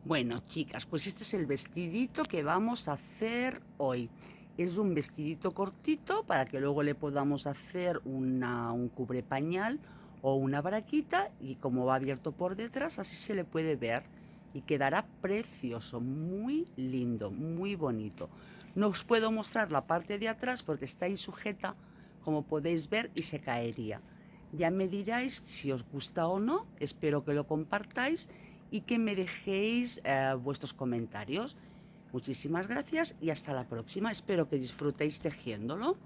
Bueno, chicas, pues este es el vestidito que vamos a hacer hoy. Es un vestidito cortito para que luego le podamos hacer un cubre pañal o una braquita, y como va abierto por detrás, así se le puede ver y quedará precioso, muy lindo, muy bonito. No os puedo mostrar la parte de atrás porque está ahí sujeta, como podéis ver, y se caería. Ya me diráis si os gusta o no, espero que lo compartáis y que me dejéis vuestros comentarios. Muchísimas gracias y hasta la próxima. Espero que disfrutéis tejiéndolo.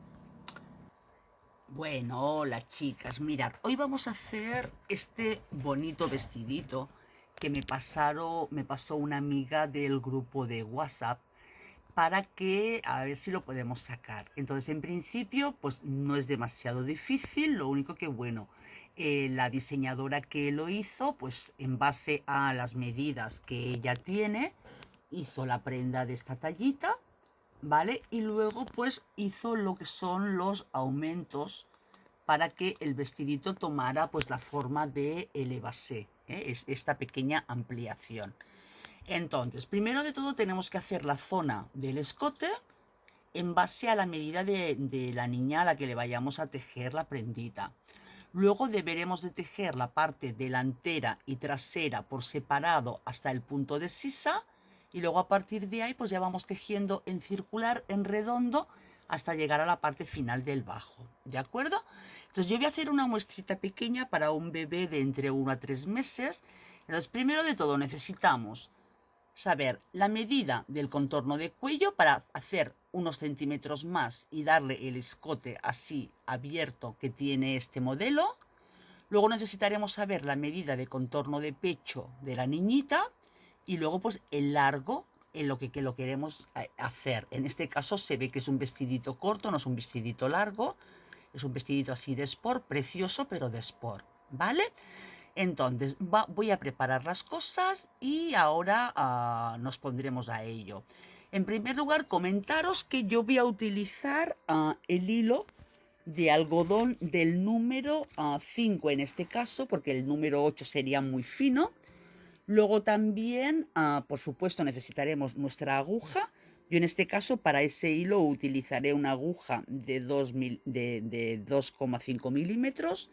Bueno, hola chicas, mirad, hoy vamos a hacer este bonito vestidito que me pasó una amiga del grupo de WhatsApp para que a ver si lo podemos sacar. Entonces, en principio, pues no es demasiado difícil, lo único que, bueno, la diseñadora que lo hizo, pues en base a las medidas que ella tiene, hizo la prenda de esta tallita, ¿vale? Y luego, pues hizo lo que son los aumentos para que el vestidito tomara pues la forma de elevase, es esta pequeña ampliación. Entonces, primero de todo tenemos que hacer la zona del escote en base a la medida de la niña a la que le vayamos a tejer la prendita. Luego deberemos de tejer la parte delantera y trasera por separado hasta el punto de sisa, y luego a partir de ahí pues ya vamos tejiendo en circular, en redondo, hasta llegar a la parte final del bajo, ¿de acuerdo? Entonces yo voy a hacer una muestrita pequeña para un bebé de entre 1 a 3 meses. Entonces primero de todo necesitamos saber la medida del contorno de cuello para hacer unos centímetros más y darle el escote así abierto que tiene este modelo. Luego necesitaremos saber la medida de contorno de pecho de la niñita y luego pues el largo en lo que lo queremos hacer. En este caso se ve que es un vestidito corto, no es un vestidito largo, es un vestidito así de sport, precioso pero de sport, ¿vale? Entonces voy a preparar las cosas y ahora nos pondremos a ello. En primer lugar, comentaros que yo voy a utilizar el hilo de algodón del número 5 en este caso, porque el número 8 sería muy fino. Luego también, por supuesto, necesitaremos nuestra aguja. Yo en este caso para ese hilo utilizaré una aguja de 2,5 milímetros.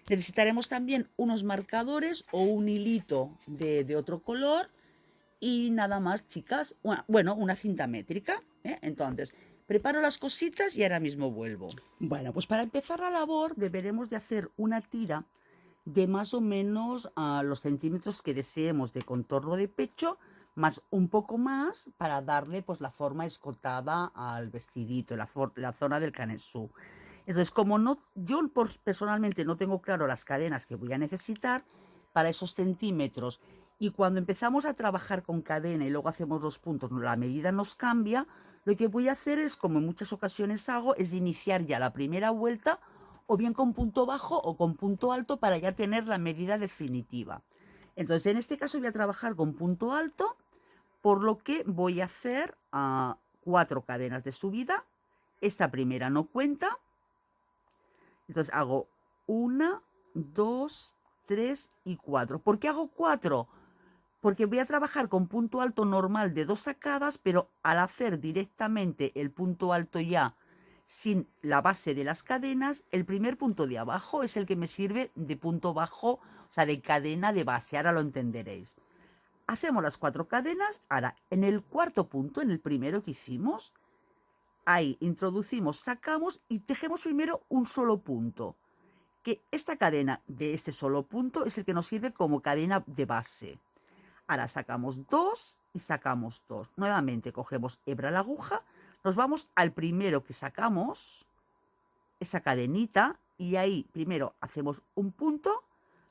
Necesitaremos también unos marcadores o un hilito de otro color y nada más, chicas. Bueno, una cinta métrica, ¿eh? Entonces, preparo las cositas y ahora mismo vuelvo. Bueno, pues para empezar la labor deberemos de hacer una tira de más o menos los centímetros que deseemos de contorno de pecho, más un poco más para darle pues la forma escotada al vestidito, la zona del canesú. Entonces, como no, yo personalmente no tengo claro las cadenas que voy a necesitar para esos centímetros, y cuando empezamos a trabajar con cadena y luego hacemos los puntos, la medida nos cambia, lo que voy a hacer es, como en muchas ocasiones hago, es iniciar ya la primera vuelta o bien con punto bajo o con punto alto para ya tener la medida definitiva. Entonces, en este caso voy a trabajar con punto alto, por lo que voy a hacer 4 cadenas de subida. Esta primera no cuenta, entonces hago 1, 2, 3 y 4. ¿Por qué hago 4? Porque voy a trabajar con punto alto normal de 2 sacadas, pero al hacer directamente el punto alto ya sin la base de las cadenas, el primer punto de abajo es el que me sirve de punto bajo, o sea, de cadena de base. Ahora lo entenderéis. Hacemos las 4 cadenas. Ahora, en el cuarto punto, en el primero que hicimos, ahí introducimos, sacamos y tejemos primero un solo punto, que esta cadena de este solo punto es el que nos sirve como cadena de base. Ahora sacamos 2 y sacamos 2. Nuevamente cogemos hebra a la aguja, nos vamos al primero que sacamos, esa cadenita, y ahí primero hacemos un punto,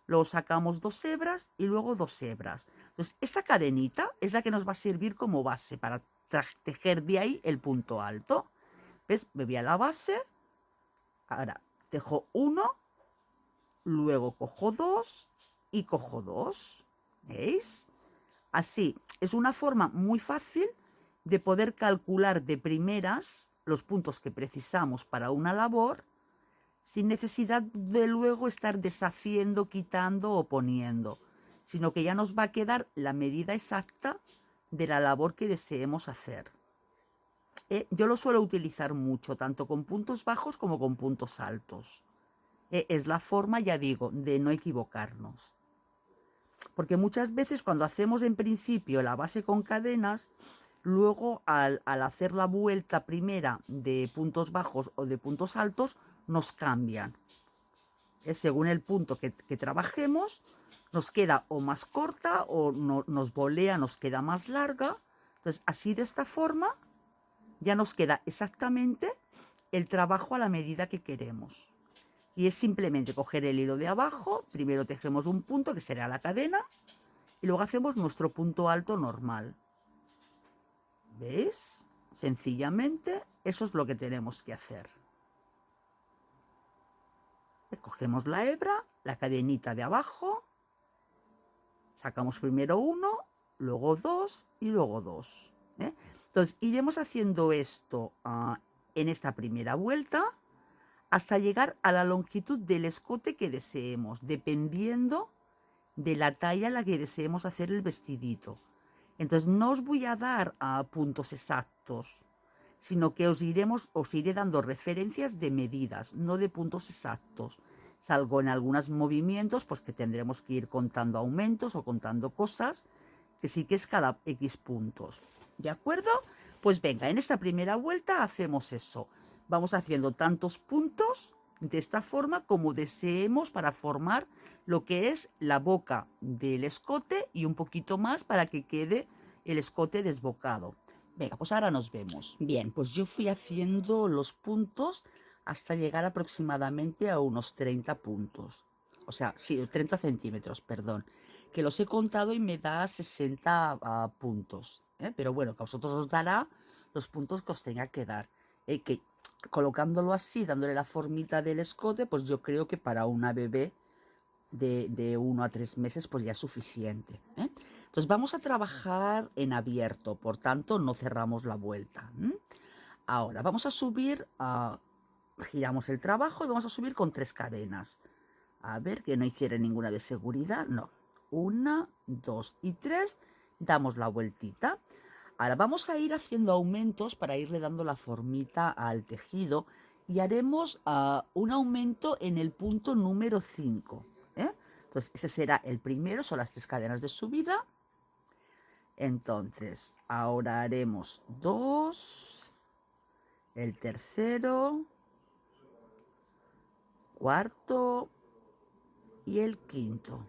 luego sacamos 2 hebras y luego 2 hebras. Entonces esta cadenita es la que nos va a servir como base para tejer de ahí el punto alto. ¿Ves? Me voy a la base, ahora tejo 1, luego cojo 2 y cojo 2. ¿Veis? Así, es una forma muy fácil de poder calcular de primeras los puntos que precisamos para una labor, sin necesidad de luego estar deshaciendo, quitando o poniendo. sino que ya nos va a quedar la medida exacta de la labor que deseemos hacer. Yo lo suelo utilizar mucho, tanto con puntos bajos como con puntos altos. Es la forma, ya digo, de no equivocarnos. Porque muchas veces cuando hacemos en principio la base con cadenas, luego al hacer la vuelta primera de puntos bajos o de puntos altos, nos cambian. Según el punto que trabajemos, nos queda o más corta o nos volea, nos queda más larga. Entonces, así de esta forma, ya nos queda exactamente el trabajo a la medida que queremos. Y es simplemente coger el hilo de abajo, primero tejemos un punto que será la cadena y luego hacemos nuestro punto alto normal. ¿Veis? Sencillamente eso es lo que tenemos que hacer. Cogemos la hebra, la cadenita de abajo, sacamos primero uno, luego dos y luego dos. Entonces iremos haciendo esto en esta primera vuelta hasta llegar a la longitud del escote que deseemos, dependiendo de la talla a la que deseemos hacer el vestidito. Entonces no os voy a dar puntos exactos, sino que os iré dando referencias de medidas, no de puntos exactos. Salvo en algunos movimientos, pues que tendremos que ir contando aumentos o contando cosas, que sí que es cada X puntos. ¿De acuerdo? Pues venga, en esta primera vuelta hacemos eso. Vamos haciendo tantos puntos de esta forma como deseemos para formar lo que es la boca del escote y un poquito más para que quede el escote desbocado. Venga, pues ahora nos vemos. Bien, pues yo fui haciendo los puntos hasta llegar aproximadamente a unos 30 puntos. O sea, sí, 30 centímetros, perdón. Que los he contado y me da 60 puntos. Pero bueno, que a vosotros os dará los puntos que os tenga que dar. Que colocándolo así, dándole la formita del escote, pues yo creo que para una bebé de 1 a 3 meses pues ya es suficiente. Entonces vamos a trabajar en abierto, por tanto no cerramos la vuelta. Ahora vamos a subir, giramos el trabajo y vamos a subir con 3 cadenas. A ver, que no hiciera ninguna de seguridad, no. 1, 2 y 3, damos la vueltita. Ahora vamos a ir haciendo aumentos para irle dando la formita al tejido y haremos un aumento en el punto número 5. Entonces ese será el primero, son las 3 cadenas de subida. Entonces ahora haremos 2, el tercero, cuarto y el quinto.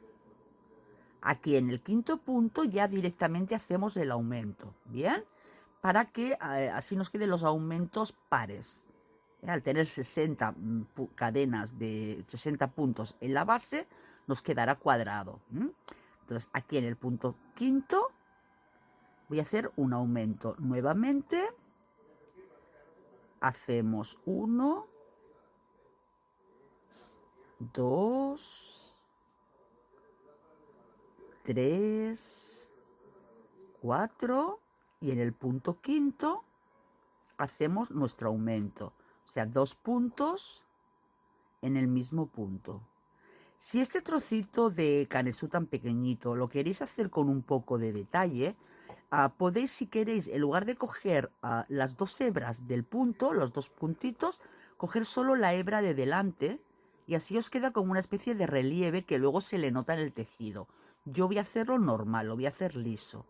Aquí en el quinto punto ya directamente hacemos el aumento, ¿bien? Para que así nos queden los aumentos pares. Al tener 60 cadenas de 60 puntos en la base, nos quedará cuadrado. Entonces aquí en el punto quinto voy a hacer un aumento nuevamente. Hacemos 1, 2, 3, 4 y en el punto quinto hacemos nuestro aumento. O sea, 2 puntos en el mismo punto. Si este trocito de canesú tan pequeñito lo queréis hacer con un poco de detalle, podéis, si queréis, en lugar de coger las 2 hebras del punto, los 2 puntitos, coger solo la hebra de delante y así os queda como una especie de relieve que luego se le nota en el tejido. Yo voy a hacerlo normal, lo voy a hacer liso.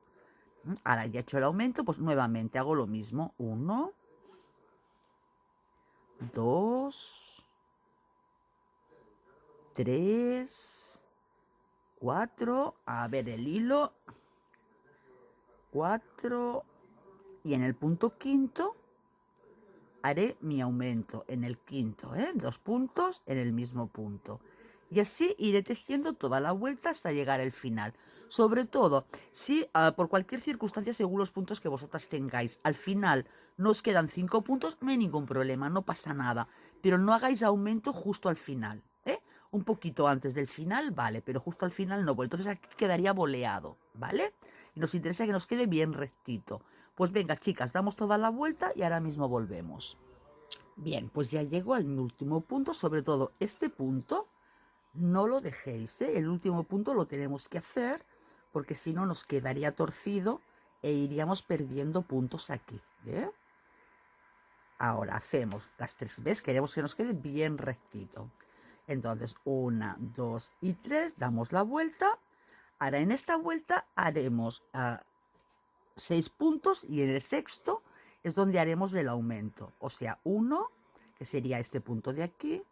Ahora ya he hecho el aumento, pues nuevamente hago lo mismo. 1, 2, 3, 4, a ver el hilo, 4 y en el punto quinto haré mi aumento en el quinto, 2 puntos en el mismo punto. Y así iré tejiendo toda la vuelta hasta llegar al final. Sobre todo, si por cualquier circunstancia, según los puntos que vosotras tengáis, al final no os quedan 5 puntos, no hay ningún problema, no pasa nada. Pero no hagáis aumento justo al final. Un poquito antes del final, vale, pero justo al final no, entonces aquí quedaría boleado, ¿vale? Y nos interesa que nos quede bien rectito. Pues venga, chicas, damos toda la vuelta y ahora mismo volvemos. Bien, pues ya llego al último punto, sobre todo este punto. no lo dejéis, ¿eh? El último punto lo tenemos que hacer porque si no nos quedaría torcido e iríamos perdiendo puntos aquí, ¿eh? Ahora hacemos las 3 veces, queremos que nos quede bien rectito. Entonces 1, 2 y 3, damos la vuelta. Ahora en esta vuelta haremos 6 puntos y en el sexto es donde haremos el aumento. O sea, 1, que sería este punto de aquí.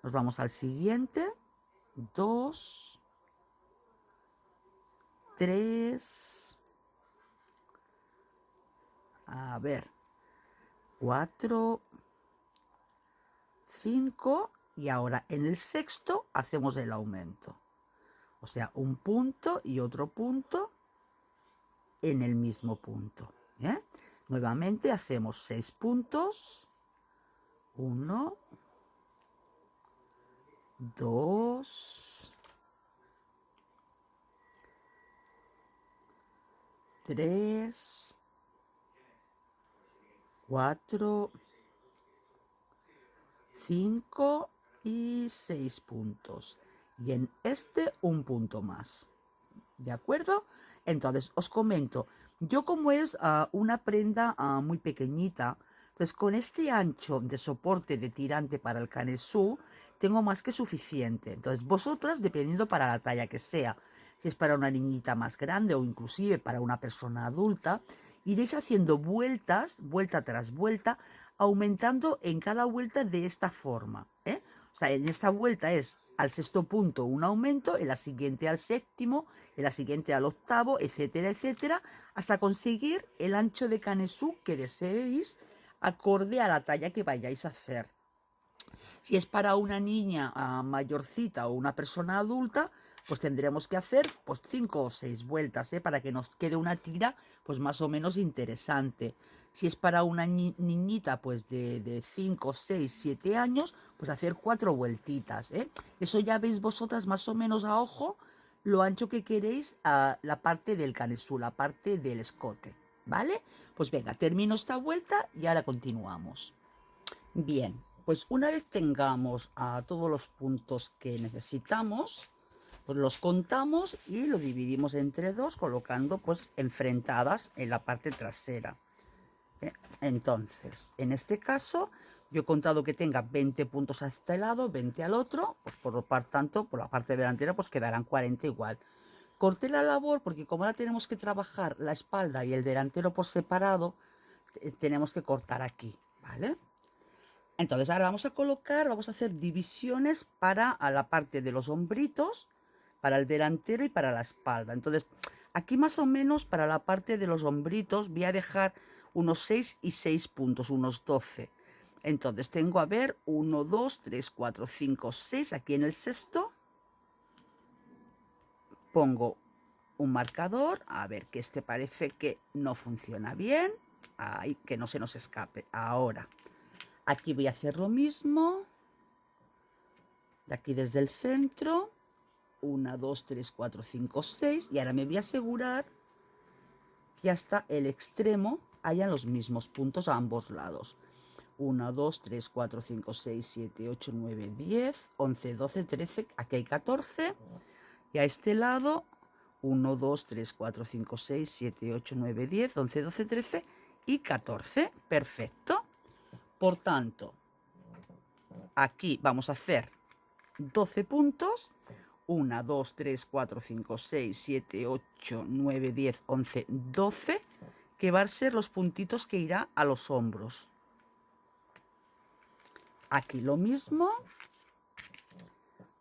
Nos vamos al siguiente. 2, 3, a ver, 4, 5 y ahora en el sexto hacemos el aumento. O sea, un punto y otro punto en el mismo punto. ¿Eh? Nuevamente hacemos 6 puntos. 1, 2, 3, 4, 5 y 6 puntos. Y en este un punto más. ¿De acuerdo? Entonces, os comento, yo como es una prenda muy pequeñita, entonces con este ancho de soporte de tirante para el canesú, tengo más que suficiente. Entonces, vosotras, dependiendo para la talla que sea, si es para una niñita más grande o inclusive para una persona adulta, iréis haciendo vueltas, vuelta tras vuelta, aumentando en cada vuelta de esta forma, ¿eh? O sea, en esta vuelta es al sexto punto un aumento, en la siguiente al séptimo, en la siguiente al octavo, etcétera, etcétera, hasta conseguir el ancho de canesú que deseéis acorde a la talla que vayáis a hacer. Si es para una niña mayorcita o una persona adulta, pues tendremos que hacer pues 5 o 6 vueltas, para que nos quede una tira pues más o menos interesante. Si es para una niñita pues de 5, 6, 7 años, pues hacer 4 vueltitas, ¿eh? Eso ya veis vosotras más o menos a ojo lo ancho que queréis a la parte del canesú, la parte del escote, ¿vale? Pues venga, termino esta vuelta y ahora continuamos. Bien, pues una vez tengamos a todos los puntos que necesitamos, pues los contamos y lo dividimos entre dos colocando pues enfrentadas en la parte trasera. Entonces, en este caso, yo he contado que tenga 20 puntos a este lado, 20 al otro, pues por lo tanto, por la parte delantera, pues quedarán 40 igual. Corté la labor porque como ahora tenemos que trabajar la espalda y el delantero por separado, tenemos que cortar aquí, ¿vale? Entonces ahora vamos a colocar, vamos a hacer divisiones para a la parte de los hombritos, para el delantero y para la espalda. Entonces aquí más o menos para la parte de los hombritos voy a dejar unos 6 y 6 puntos, unos 12. Entonces tengo, a ver, 1, 2, 3, 4, 5, 6. Aquí en el sexto pongo un marcador, a ver, que este parece que no funciona bien. Ay, que no se nos escape. Ahora, aquí voy a hacer lo mismo. De aquí desde el centro. 1, 2, 3, 4, 5, 6. Y ahora me voy a asegurar que hasta el extremo hayan los mismos puntos a ambos lados. 1, 2, 3, 4, 5, 6, 7, 8, 9, 10, 11, 12, 13. Aquí hay 14. Y a este lado 1, 2, 3, 4, 5, 6, 7, 8, 9, 10, 11, 12, 13 y 14. Perfecto. Por tanto, aquí vamos a hacer 12 puntos. 1, 2, 3, 4, 5, 6, 7, 8, 9, 10, 11, 12, que van a ser los puntitos que irá a los hombros. Aquí lo mismo.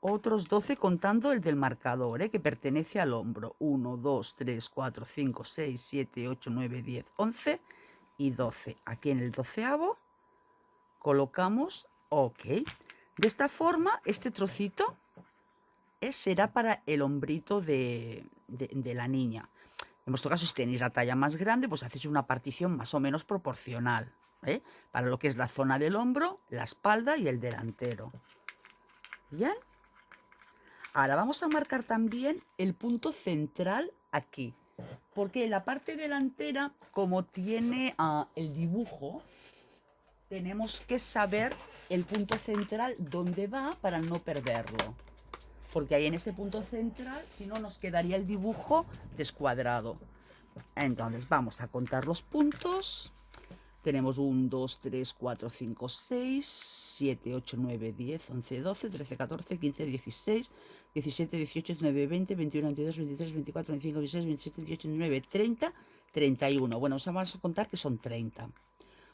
Otros 12 contando el del marcador, que pertenece al hombro. 1, 2, 3, 4, 5, 6, 7, 8, 9, 10, 11 y 12. Aquí en el 12avo colocamos OK. De esta forma, este trocito será para el hombrito de la niña. En vuestro caso, si tenéis la talla más grande, pues hacéis una partición más o menos proporcional, para lo que es la zona del hombro, la espalda y el delantero. ¿Bien? Ahora vamos a marcar también el punto central aquí, porque en la parte delantera, como tiene el dibujo, tenemos que saber el punto central dónde va para no perderlo. porque ahí en ese punto central, si no, nos quedaría el dibujo descuadrado. Entonces vamos a contar los puntos. Tenemos 1, 2, 3, 4, 5, 6, 7, 8, 9, 10, 11, 12, 13, 14, 15, 16, 17, 18, 19, 20, 21, 22, 23, 24, 25, 26, 27, 28, 29, 30, 31. Bueno, vamos a contar que son 30.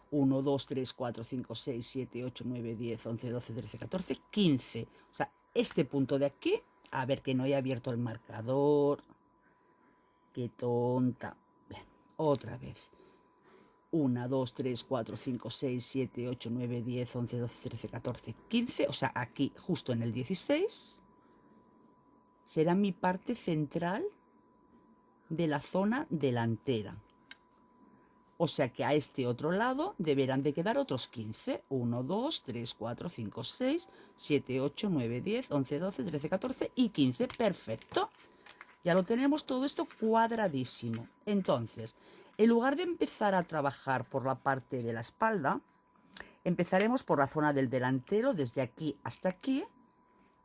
1, 2, 3, 4, 5, 6, 7, 8, 9, 10, 11, 12, 13, 14, 15. O sea, este punto de aquí, a ver que no he abierto el marcador. Qué tonta. Bien, otra vez. 1, 2, 3, 4, 5, 6, 7, 8, 9, 10, 11, 12, 13, 14, 15. O sea, aquí justo en el 16 será mi parte central de la zona delantera. O sea que a este otro lado deberán de quedar otros 15. 1, 2, 3, 4, 5, 6, 7, 8, 9, 10, 11, 12, 13, 14 y 15. Perfecto. Ya lo tenemos todo esto cuadradísimo. Entonces, en lugar de empezar a trabajar por la parte de la espalda, empezaremos por la zona del delantero, desde aquí hasta aquí,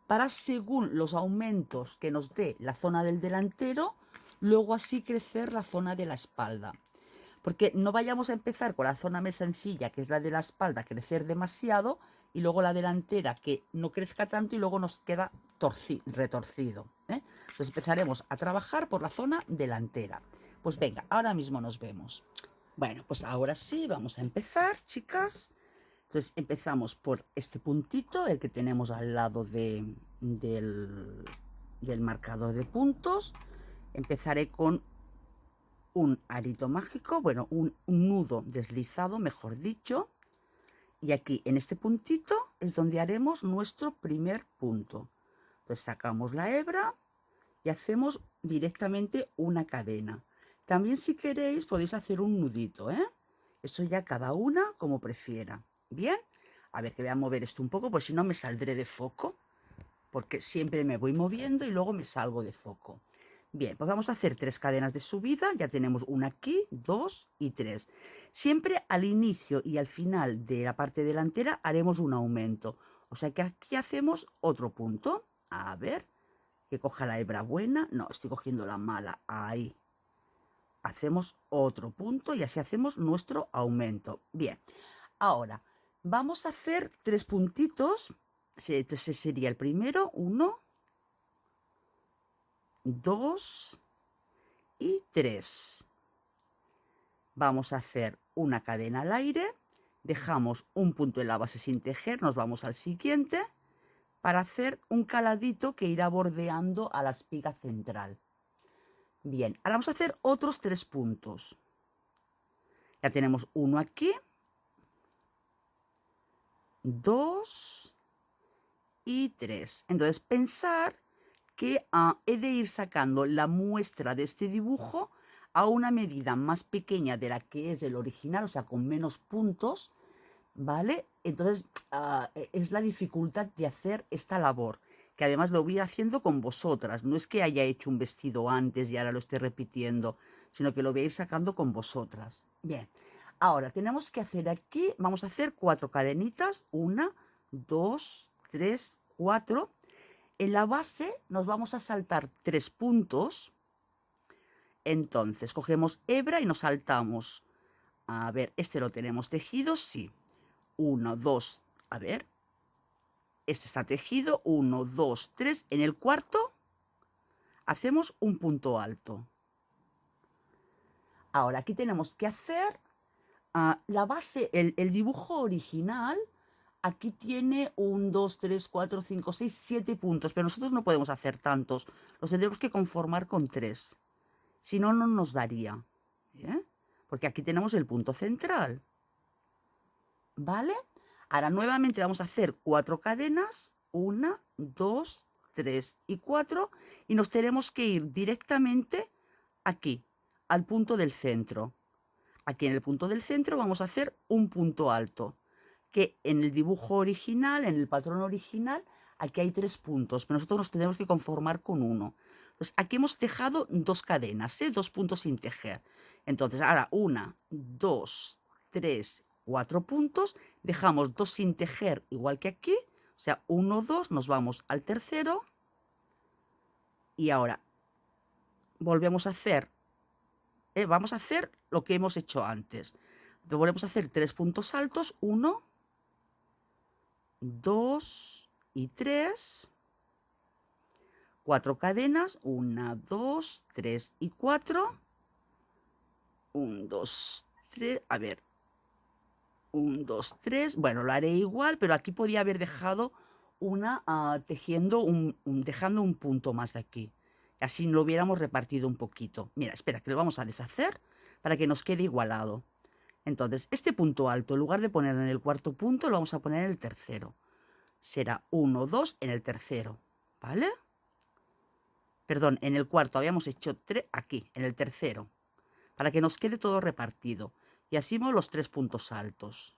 para según los aumentos que nos dé la zona del delantero, luego así crecer la zona de la espalda. Porque no vayamos a empezar con la zona más sencilla, que es la de la espalda, crecer demasiado, y luego la delantera que no crezca tanto y luego nos queda retorcido. Entonces empezaremos a trabajar por la zona delantera. Pues venga, ahora mismo nos vemos. Bueno, pues ahora sí, vamos a empezar, chicas. Entonces empezamos por este puntito, el que tenemos al lado del marcador de puntos. Empezaré con un arito mágico, bueno, un nudo deslizado, mejor dicho. Y aquí, en este puntito, es donde haremos nuestro primer punto. Entonces sacamos la hebra y hacemos directamente una cadena. También, si queréis, podéis hacer un nudito, ¿eh? Esto ya cada una como prefiera. Bien, a ver, que voy a mover esto un poco, pues si no me saldré de foco, porque siempre me voy moviendo y luego me salgo de foco. Bien, pues vamos a hacer 3 cadenas de subida. Ya tenemos una aquí, 2 y 3. Siempre al inicio y al final de la parte delantera haremos un aumento. O sea que aquí hacemos otro punto. A ver, que coja la hebra buena. No, estoy cogiendo la mala. Ahí. Hacemos otro punto y así hacemos nuestro aumento. Bien, ahora vamos a hacer 3 puntitos. Ese sería el primero. 1, 2 y 3. Vamos a hacer una cadena al aire, dejamos un punto en la base sin tejer, nos vamos al siguiente para hacer un caladito que irá bordeando a la espiga central. Bien, ahora vamos a hacer otros 3 puntos. Ya tenemos uno aquí, 2 y 3. Entonces pensar que he de ir sacando la muestra de este dibujo a una medida más pequeña de la que es el original, o sea, con menos puntos, ¿vale? Entonces, es la dificultad de hacer esta labor, que además lo voy haciendo con vosotras. No es que haya hecho un vestido antes y ahora lo esté repitiendo, sino que lo voy a ir sacando con vosotras. Bien, ahora tenemos que hacer aquí, vamos a hacer 4 cadenitas, 1, 2, 3, 4. En la base nos vamos a saltar 3 puntos. Entonces cogemos hebra y nos saltamos. A ver, este lo tenemos tejido, sí. 1, 2, a ver. Este está tejido, 1, 2, 3. En el cuarto hacemos un punto alto. Ahora aquí tenemos que hacer la base, el dibujo original. Aquí tiene 1, 2, 3, 4, 5, 6, 7 puntos, pero nosotros no podemos hacer tantos. Los tendremos que conformar con 3. Si no, no nos daría. ¿Eh? Porque aquí tenemos el punto central. ¿Vale? Ahora nuevamente vamos a hacer 4 cadenas. 1, 2, 3 y 4. Y nos tenemos que ir directamente aquí, al punto del centro. Aquí en el punto del centro vamos a hacer un punto alto, que en el dibujo original, en el patrón original, aquí hay 3 puntos, pero nosotros nos tenemos que conformar con 1. Entonces aquí hemos tejado 2 cadenas, 2 puntos sin tejer. Entonces ahora 1, 2, 3, 4 puntos, dejamos 2 sin tejer igual que aquí, o sea 1, 2, nos vamos al tercero Y ahora volvemos a hacer, vamos a hacer lo que hemos hecho antes. Volvemos a hacer 3 puntos altos, 1, 2 y 3, 4 cadenas, 1, 2, 3 y 4, 1, 2, 3, a ver, 1, 2, 3, bueno, lo haré igual, pero aquí podía haber dejado una tejiendo dejando un punto más de aquí. Así lo hubiéramos repartido un poquito. Mira, espera, que lo vamos a deshacer para que nos quede igualado. Entonces, este punto alto, en lugar de ponerlo en el cuarto punto, lo vamos a poner en el tercero. Será 1, 2 en el tercero, ¿vale? Perdón, en el cuarto habíamos hecho 3 aquí, en el tercero, para que nos quede todo repartido. Y hacemos los 3 puntos altos.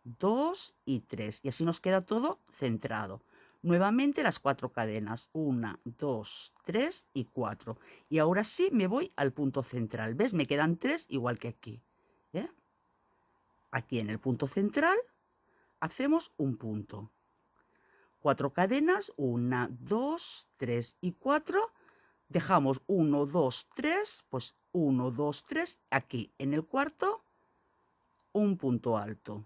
2 y 3. Y así nos queda todo centrado. Nuevamente las 4 cadenas. 1, 2, 3 y 4. Y ahora sí me voy al punto central. ¿Ves? Me quedan 3 igual que aquí. Aquí en el punto central hacemos un punto. 4 cadenas. 1, 2, 3 y 4. Dejamos 1, 2, 3. Pues 1, 2, 3. Aquí en el cuarto un punto alto.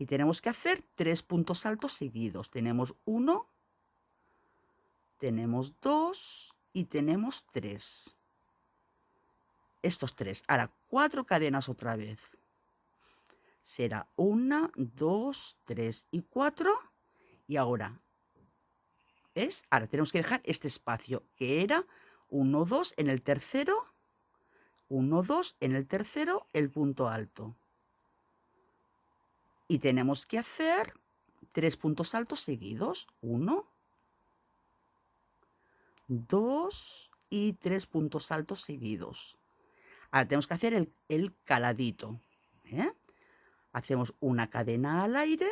Y tenemos que hacer 3 puntos altos seguidos. Tenemos 1, tenemos 2 y tenemos 3. Estos 3. Ahora 4 cadenas otra vez. Será 1, 2, 3 y 4. Y ahora, ¿ves? Ahora tenemos que dejar este espacio que era 1, 2 en el tercero. 1, 2 en el tercero, el punto alto. Y tenemos que hacer 3 puntos altos seguidos. 1, 2 y 3 puntos altos seguidos. Ahora tenemos que hacer el caladito. Hacemos una cadena al aire,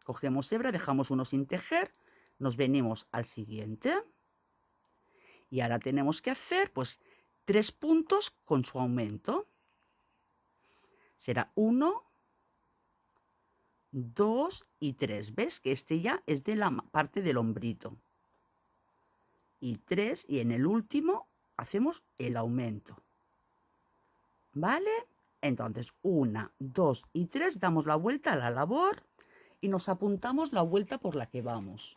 cogemos hebra, dejamos uno sin tejer, nos venimos al siguiente. Y ahora tenemos que hacer pues 3 puntos con su aumento. Será 1, 2 y 3. ¿Ves? Que este ya es de la parte del hombrito. Y 3, y en el último hacemos el aumento. ¿Vale? Entonces, 1, 2 y 3, damos la vuelta a la labor y nos apuntamos la vuelta por la que vamos.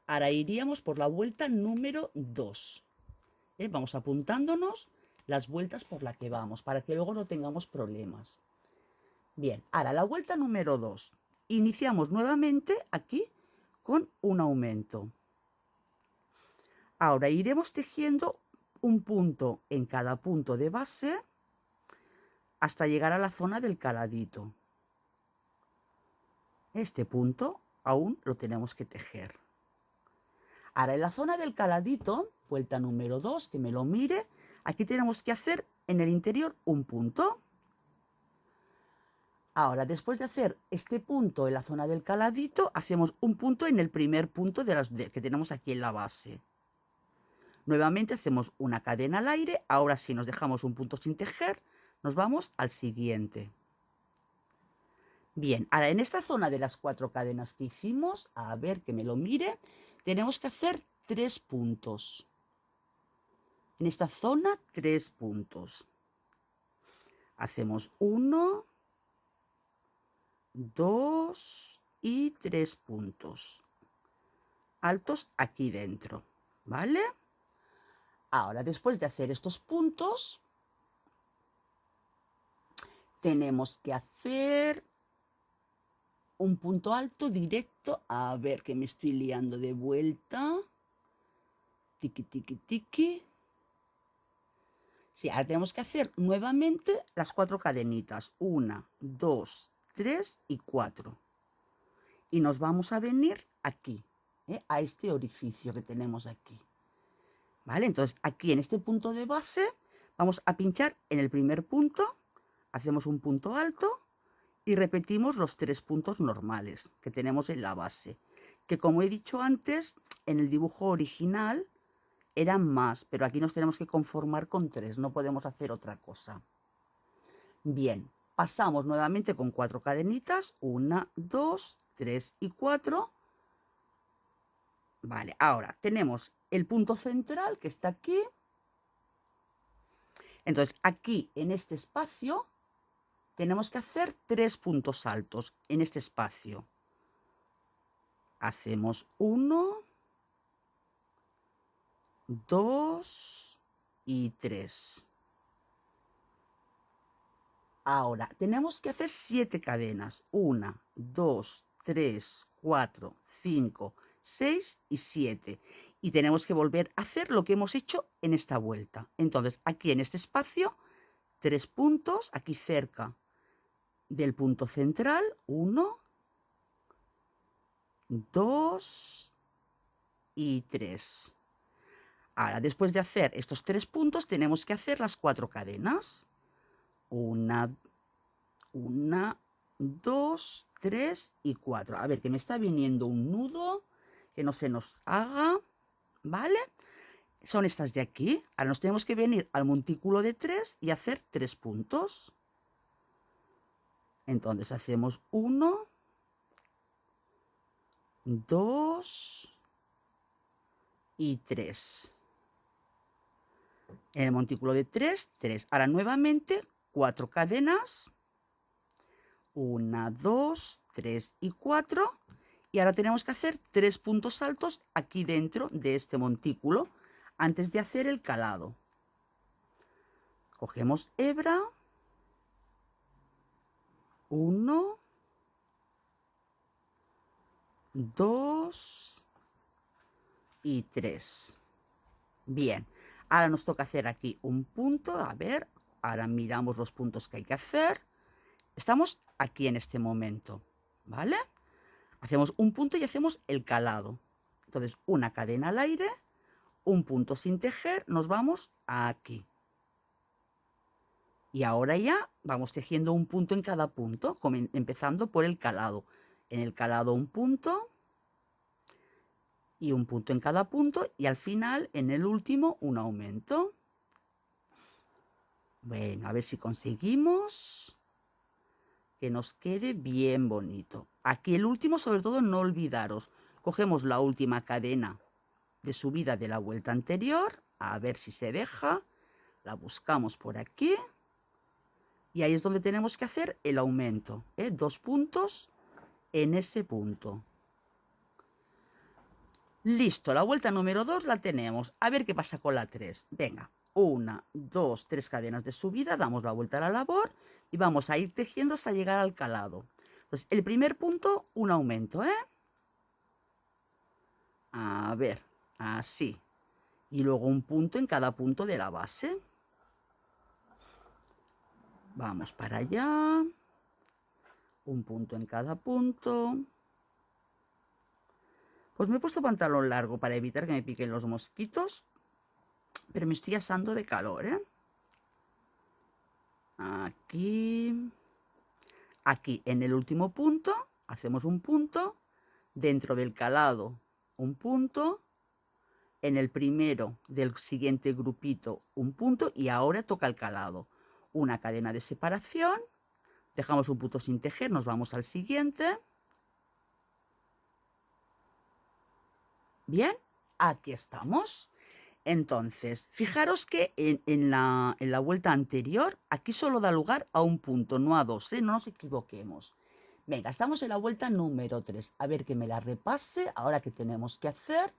Ahora iríamos por la vuelta número 2. Vamos apuntándonos las vueltas por la que vamos, para que luego no tengamos problemas. Bien, ahora la vuelta número 2. Iniciamos nuevamente aquí con un aumento. Ahora iremos tejiendo un punto en cada punto de base hasta llegar a la zona del caladito. Este punto aún lo tenemos que tejer. Ahora en la zona del caladito, vuelta número 2, que me lo mire, aquí tenemos que hacer en el interior un punto. Ahora, después de hacer este punto en la zona del caladito, hacemos un punto en el primer punto que tenemos aquí en la base. Nuevamente hacemos una cadena al aire. Ahora sí nos dejamos un punto sin tejer, nos vamos al siguiente. Bien, ahora en esta zona de las 4 cadenas que hicimos, a ver que me lo mire, tenemos que hacer 3 puntos. En esta zona 3 puntos. Hacemos 1, 2 y 3 puntos altos aquí dentro, ¿vale? Ahora, después de hacer estos puntos, tenemos que hacer un punto alto directo. A ver, que me estoy liando de vuelta. Tiki, tiki, tiki. Sí, ahora tenemos que hacer nuevamente las 4 cadenitas. 1, 2, 3 y 4. Y nos vamos a venir aquí, a este orificio que tenemos aquí. ¿Vale? Entonces, aquí en este punto de base, vamos a pinchar en el primer punto, hacemos un punto alto y repetimos los 3 puntos normales que tenemos en la base. Que como he dicho antes, en el dibujo original eran más, pero aquí nos tenemos que conformar con 3, no podemos hacer otra cosa. Bien, pasamos nuevamente con 4 cadenitas, 1, 2, 3 y 4. Vale, ahora tenemos el punto central que está aquí. Entonces, aquí en este espacio tenemos que hacer 3 puntos altos en este espacio. Hacemos 1, 2 y 3. Ahora, tenemos que hacer 7 cadenas. 1, 2, 3, 4, 5, 6 y 7. Y tenemos que volver a hacer lo que hemos hecho en esta vuelta. Entonces, aquí en este espacio, 3 puntos, aquí cerca del punto central. 1, 2 y 3. Ahora, después de hacer estos 3 puntos, tenemos que hacer las 4 cadenas. 1, 2, 3 y 4. A ver, que me está viniendo un nudo, que no se nos haga, ¿vale? Son estas de aquí. Ahora nos tenemos que venir al montículo de 3 y hacer 3 puntos. Entonces hacemos 1, 2 y 3. En el montículo de 3, 3. Ahora nuevamente 4 cadenas. 1, 2, 3 y 4. Y ahora tenemos que hacer 3 puntos altos aquí dentro de este montículo antes de hacer el calado. Cogemos hebra. 1, 2 y 3. Bien, ahora nos toca hacer aquí un punto. A ver, ahora miramos los puntos que hay que hacer. Estamos aquí en este momento, ¿vale? Hacemos un punto y hacemos el calado. Entonces, una cadena al aire, un punto sin tejer, nos vamos aquí. Y ahora ya vamos tejiendo un punto en cada punto, empezando por el calado. En el calado un punto y un punto en cada punto, y al final, en el último, un aumento. Bueno, a ver si conseguimos que nos quede bien bonito. Aquí el último, sobre todo, no olvidaros. Cogemos la última cadena de subida de la vuelta anterior, a ver si se deja. La buscamos por aquí. Y ahí es donde tenemos que hacer el aumento. 2 puntos en ese punto. Listo, la vuelta número 2 la tenemos. A ver qué pasa con la 3. Venga, 1, 2, 3 cadenas de subida, damos la vuelta a la labor y vamos a ir tejiendo hasta llegar al calado. Entonces, el primer punto, un aumento, A ver, así. Y luego un punto en cada punto de la base. Vamos para allá. Un punto en cada punto. Pues me he puesto pantalón largo para evitar que me piquen los mosquitos, pero me estoy asando de calor, Aquí. Aquí en el último punto hacemos un punto, dentro del calado un punto, en el primero del siguiente grupito un punto y ahora toca el calado. Una cadena de separación, dejamos un punto sin tejer, nos vamos al siguiente. Bien, aquí estamos. Entonces, fijaros que en la vuelta anterior, aquí solo da lugar a un punto, no a dos, no nos equivoquemos. Venga, estamos en la vuelta número 3. A ver que me la repase. Ahora, ¿qué tenemos que hacer?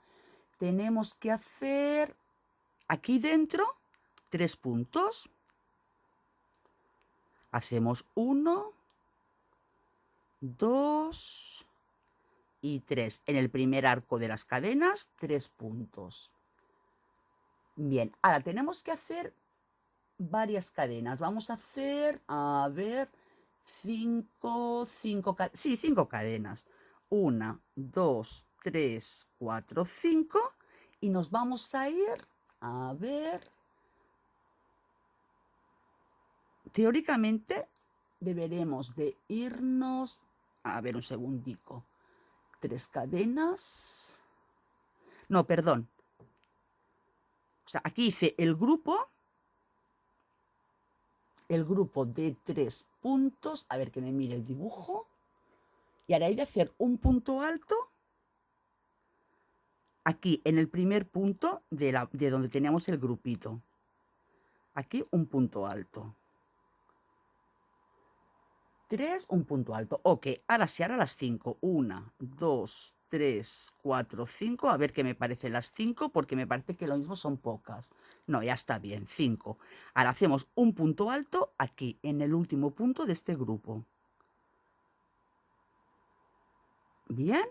Tenemos que hacer aquí dentro 3 puntos. Hacemos 1, 2 y 3. En el primer arco de las cadenas, 3 puntos. Bien, ahora tenemos que hacer varias cadenas. Vamos a hacer, a ver, 5 cadenas. 1, 2, 3, 4, 5. Y nos vamos a ir, a ver, teóricamente deberemos de irnos, a ver un segundico, 3 cadenas. No, perdón. O sea, aquí hice el grupo de 3 puntos. A ver que me mire el dibujo. Y ahora hay de hacer un punto alto aquí en el primer punto de donde teníamos el grupito. Aquí un punto alto. 3, un punto alto. Ok, ahora sí, ahora las 5. 1, 2, 3, 4, 5. A ver qué me parece las 5, porque me parece que lo mismo son pocas. No, ya está bien, 5. Ahora hacemos un punto alto aquí, en el último punto de este grupo. Bien.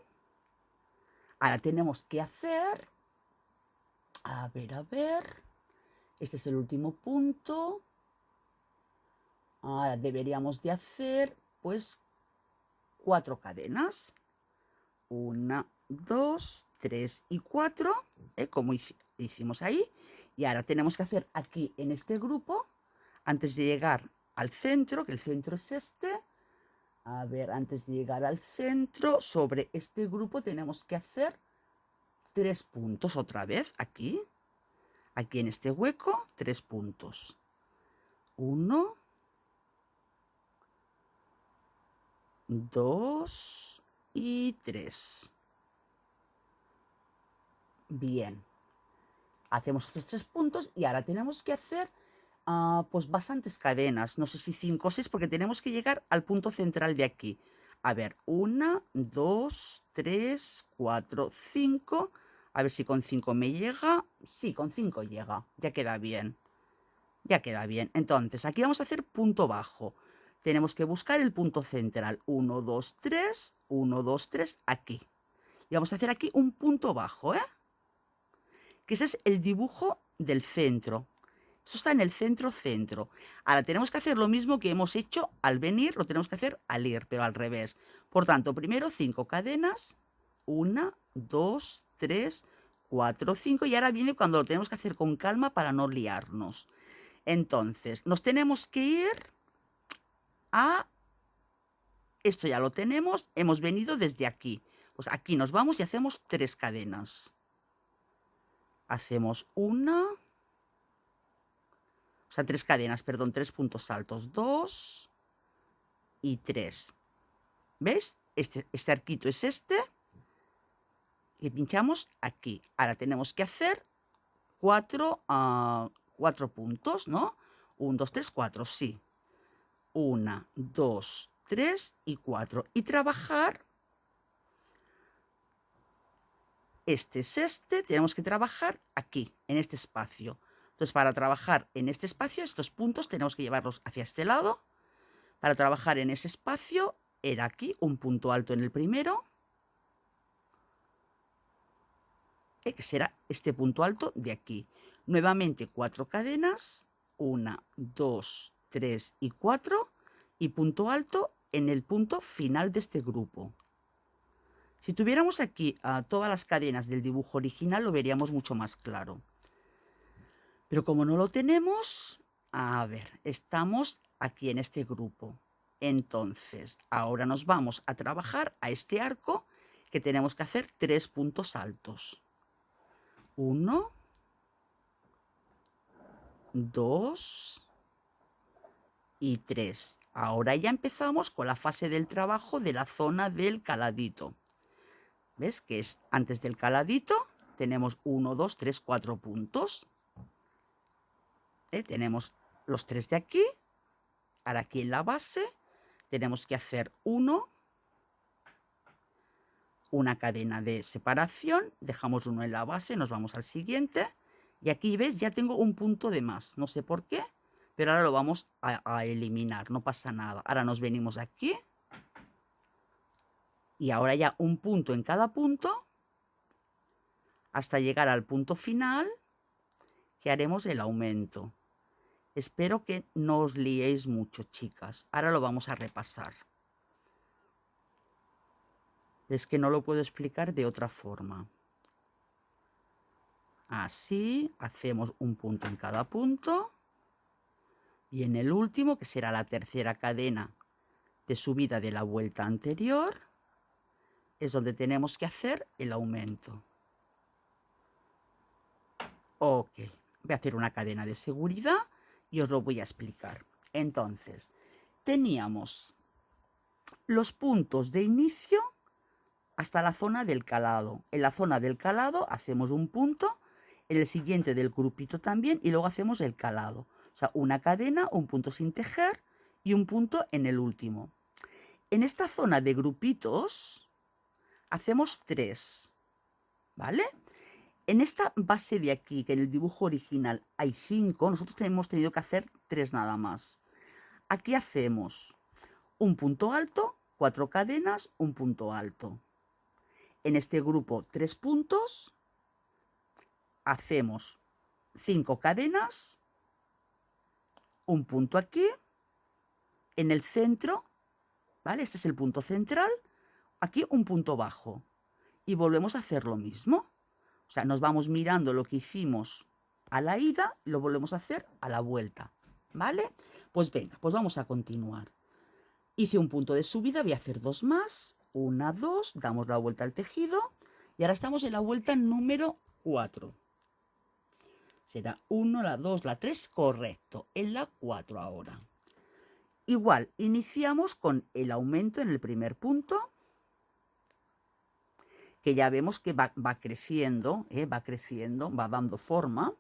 Ahora tenemos que hacer... A ver. Este es el último punto. Ahora deberíamos de hacer, pues, 4 cadenas. 1, 2, 3 y 4, como hicimos ahí. Y ahora tenemos que hacer aquí en este grupo, antes de llegar al centro, que el centro es este. A ver, antes de llegar al centro, sobre este grupo tenemos que hacer 3 puntos otra vez, aquí. Aquí en este hueco, 3 puntos. 1, 2 y 3. Bien. Hacemos estos 3 puntos y ahora tenemos que hacer pues bastantes cadenas. No sé si 5 o 6 porque tenemos que llegar al punto central de aquí. A ver, 1, 2, 3, 4, 5. A ver si con 5 me llega. Sí, con 5 llega. Ya queda bien. Ya queda bien. Entonces, aquí vamos a hacer punto bajo. Tenemos que buscar el punto central. 1, 2, 3, 1, 2, 3, aquí. Y vamos a hacer aquí un punto bajo, que ese es el dibujo del centro. Eso está en el centro. Ahora tenemos que hacer lo mismo que hemos hecho al venir, lo tenemos que hacer al ir, pero al revés. Por tanto, primero 5 cadenas. 1, 2, 3, 4, 5. Y ahora viene cuando lo tenemos que hacer con calma para no liarnos. Entonces, nos tenemos que ir a... Esto ya lo tenemos, hemos venido desde aquí. Pues aquí nos vamos y hacemos 3 cadenas. Hacemos una... O sea, 3 cadenas, perdón, 3 puntos altos. 2 y 3. ¿Ves? Este arquito es este. Y pinchamos aquí. Ahora tenemos que hacer 4 puntos, ¿no? 1, 2, 3, 4, sí. 1, 2, 3 y 4. Y trabajar... Este es este. Tenemos que trabajar aquí, en este espacio. Entonces, para trabajar en este espacio, estos puntos tenemos que llevarlos hacia este lado. Para trabajar en ese espacio, era aquí un punto alto en el primero, que será este punto alto de aquí. Nuevamente 4 cadenas, 1, 2, 3 y 4, y punto alto en el punto final de este grupo. Si tuviéramos aquí todas las cadenas del dibujo original, lo veríamos mucho más claro. Pero como no lo tenemos, a ver, estamos aquí en este grupo. Entonces, ahora nos vamos a trabajar a este arco que tenemos que hacer 3 puntos altos. 1, 2 y 3. Ahora ya empezamos con la fase del trabajo de la zona del caladito. ¿Ves? Que es antes del caladito. Tenemos 1, 2, 3, 4 puntos. Tenemos los 3 de aquí. Ahora aquí en la base tenemos que hacer una cadena de separación. Dejamos uno en la base, nos vamos al siguiente. Y aquí, ¿ves? Ya tengo un punto de más. No sé por qué, pero ahora lo vamos a eliminar. No pasa nada. Ahora nos venimos aquí. Y ahora ya un punto en cada punto. Hasta llegar al punto final, que haremos el aumento. Espero que no os liéis mucho, chicas. Ahora lo vamos a repasar. Es que no lo puedo explicar de otra forma. Así, hacemos un punto en cada punto. Y en el último, que será la tercera cadena de subida de la vuelta anterior, es donde tenemos que hacer el aumento. Ok, voy a hacer una cadena de seguridad y os lo voy a explicar. Entonces, teníamos los puntos de inicio hasta la zona del calado. En la zona del calado hacemos un punto, en el siguiente del grupito también, y luego hacemos el calado. O sea, una cadena, un punto sin tejer y un punto en el último. En esta zona de grupitos hacemos 3, ¿vale? En esta base de aquí, que en el dibujo original hay 5, nosotros hemos tenido que hacer 3 nada más. Aquí hacemos un punto alto, 4 cadenas, un punto alto. En este grupo 3 puntos, hacemos 5 cadenas, un punto aquí, en el centro, ¿vale? Este es el punto central, aquí un punto bajo. Y volvemos a hacer lo mismo. O sea, nos vamos mirando lo que hicimos a la ida y lo volvemos a hacer a la vuelta, ¿vale? Pues venga, pues vamos a continuar. Hice un punto de subida, voy a hacer 2 más. 1, 2, damos la vuelta al tejido y ahora estamos en la vuelta número 4. Será 1, la 2, la 3, correcto, en la 4 ahora. Igual, iniciamos con el aumento en el primer punto, que ya vemos que va creciendo, va dando forma.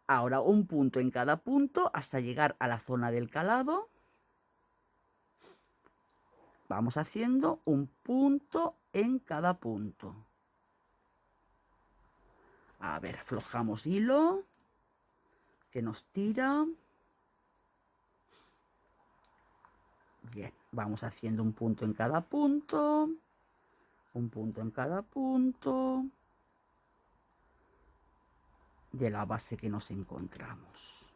Ahora un punto en cada punto hasta llegar a la zona del calado. Vamos haciendo un punto en cada punto. A ver, aflojamos hilo, que nos tira. Bien, vamos haciendo un punto en cada punto. Un punto en cada punto de la base que nos encontramos.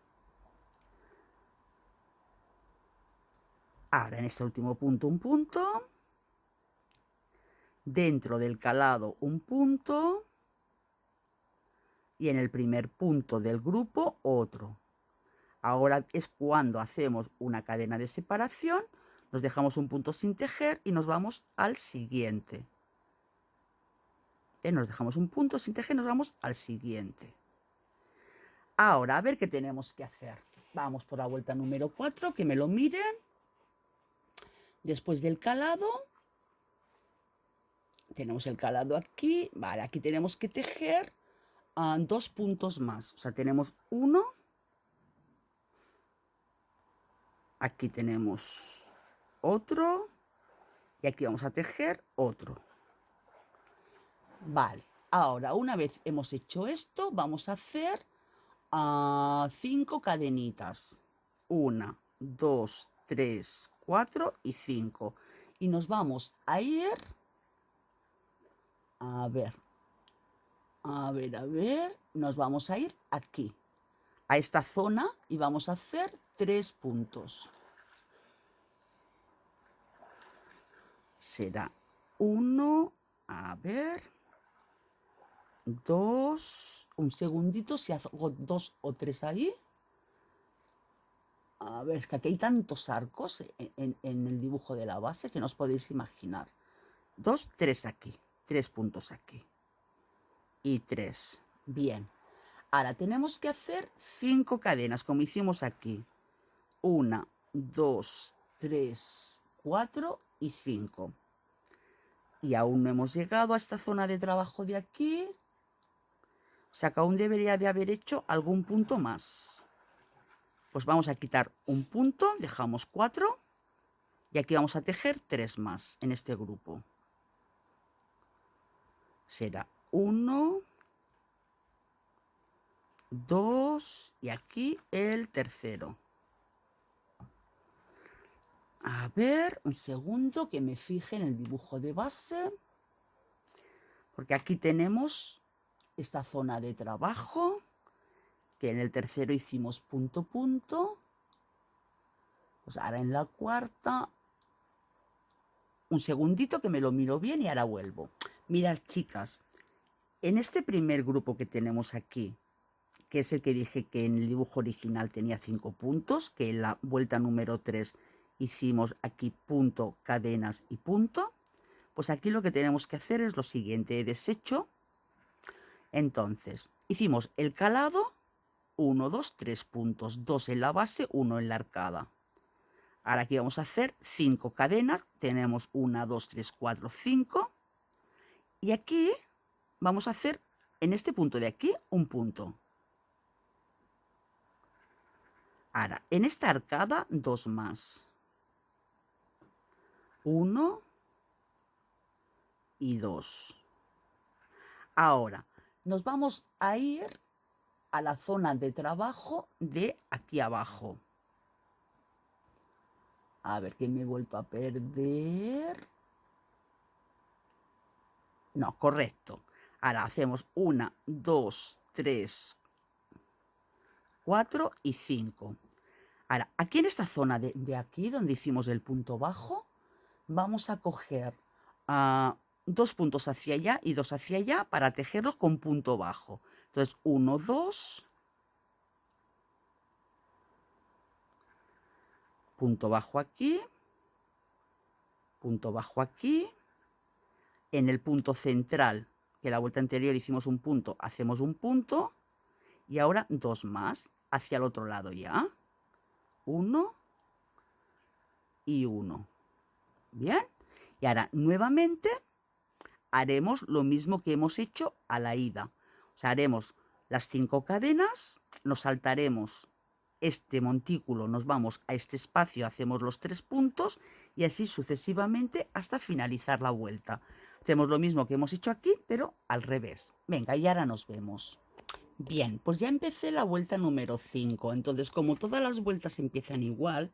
Ahora en este último punto un punto, dentro del calado un punto y en el primer punto del grupo otro. Ahora es cuando hacemos una cadena de separación, nos dejamos un punto sin tejer y nos vamos al siguiente. Nos dejamos un punto sin tejer, nos vamos al siguiente. Ahora, a ver qué tenemos que hacer. Vamos por la vuelta número 4, que me lo miren. Después del calado, tenemos el calado aquí. Vale, aquí tenemos que tejer 2 puntos más. O sea, tenemos 1. Aquí tenemos otro. Y aquí vamos a tejer otro. Vale, ahora una vez hemos hecho esto, vamos a hacer 5 cadenitas. 1, 2, 3, 4 y 5. Y nos vamos a ir, a ver, nos vamos a ir aquí, a esta zona y vamos a hacer 3 puntos. Será 1, a ver, 2, un segundito, si hago 2 o 3 ahí. A ver, es que aquí hay tantos arcos en el dibujo de la base que no os podéis imaginar. 2, 3 aquí, 3 puntos aquí. Y 3. Bien. Ahora tenemos que hacer 5 cadenas, como hicimos aquí. 1, 2, 3, 4 y 5. Y aún no hemos llegado a esta zona de trabajo de aquí. O sea que aún debería de haber hecho algún punto más. Pues vamos a quitar un punto, dejamos 4. Y aquí vamos a tejer 3 más en este grupo. Será 1, 2 y aquí el tercero. A ver, un segundo que me fije en el dibujo de base. Porque aquí tenemos esta zona de trabajo, que en el tercero hicimos punto, punto. Pues ahora en la cuarta, un segundito que me lo miro bien y ahora vuelvo. Mirad, chicas, en este primer grupo que tenemos aquí, que es el que dije que en el dibujo original tenía 5 puntos, que en la vuelta número 3 hicimos aquí punto, cadenas y punto, pues aquí lo que tenemos que hacer es lo siguiente, he deshecho. Entonces, hicimos el calado, 1, 2, 3 puntos, 2 en la base, 1 en la arcada. Ahora aquí vamos a hacer 5 cadenas. Tenemos 1, 2, 3, 4, 5. Y aquí vamos a hacer, en este punto de aquí, un punto. Ahora, en esta arcada, 2 más. 1 y 2. Ahora, nos vamos a ir a la zona de trabajo de aquí abajo. A ver, que me he vuelto a perder. No, correcto. Ahora hacemos 1, 2, 3, 4 y 5. Ahora, aquí en esta zona de aquí, donde hicimos el punto bajo, vamos a coger 2 puntos hacia allá y 2 hacia allá para tejerlos con punto bajo. Entonces, 1, 2, punto bajo aquí, punto bajo aquí. En el punto central, que la vuelta anterior hicimos un punto, hacemos un punto. Y ahora 2 más hacia el otro lado ya. 1 y 1. Bien. Y ahora nuevamente haremos lo mismo que hemos hecho a la ida. O sea, haremos las 5 cadenas, nos saltaremos este montículo, nos vamos a este espacio, hacemos los 3 puntos y así sucesivamente hasta finalizar la vuelta. Hacemos lo mismo que hemos hecho aquí, pero al revés. Venga, y ahora nos vemos. Bien, pues ya empecé la vuelta número 5. Entonces, como todas las vueltas empiezan igual,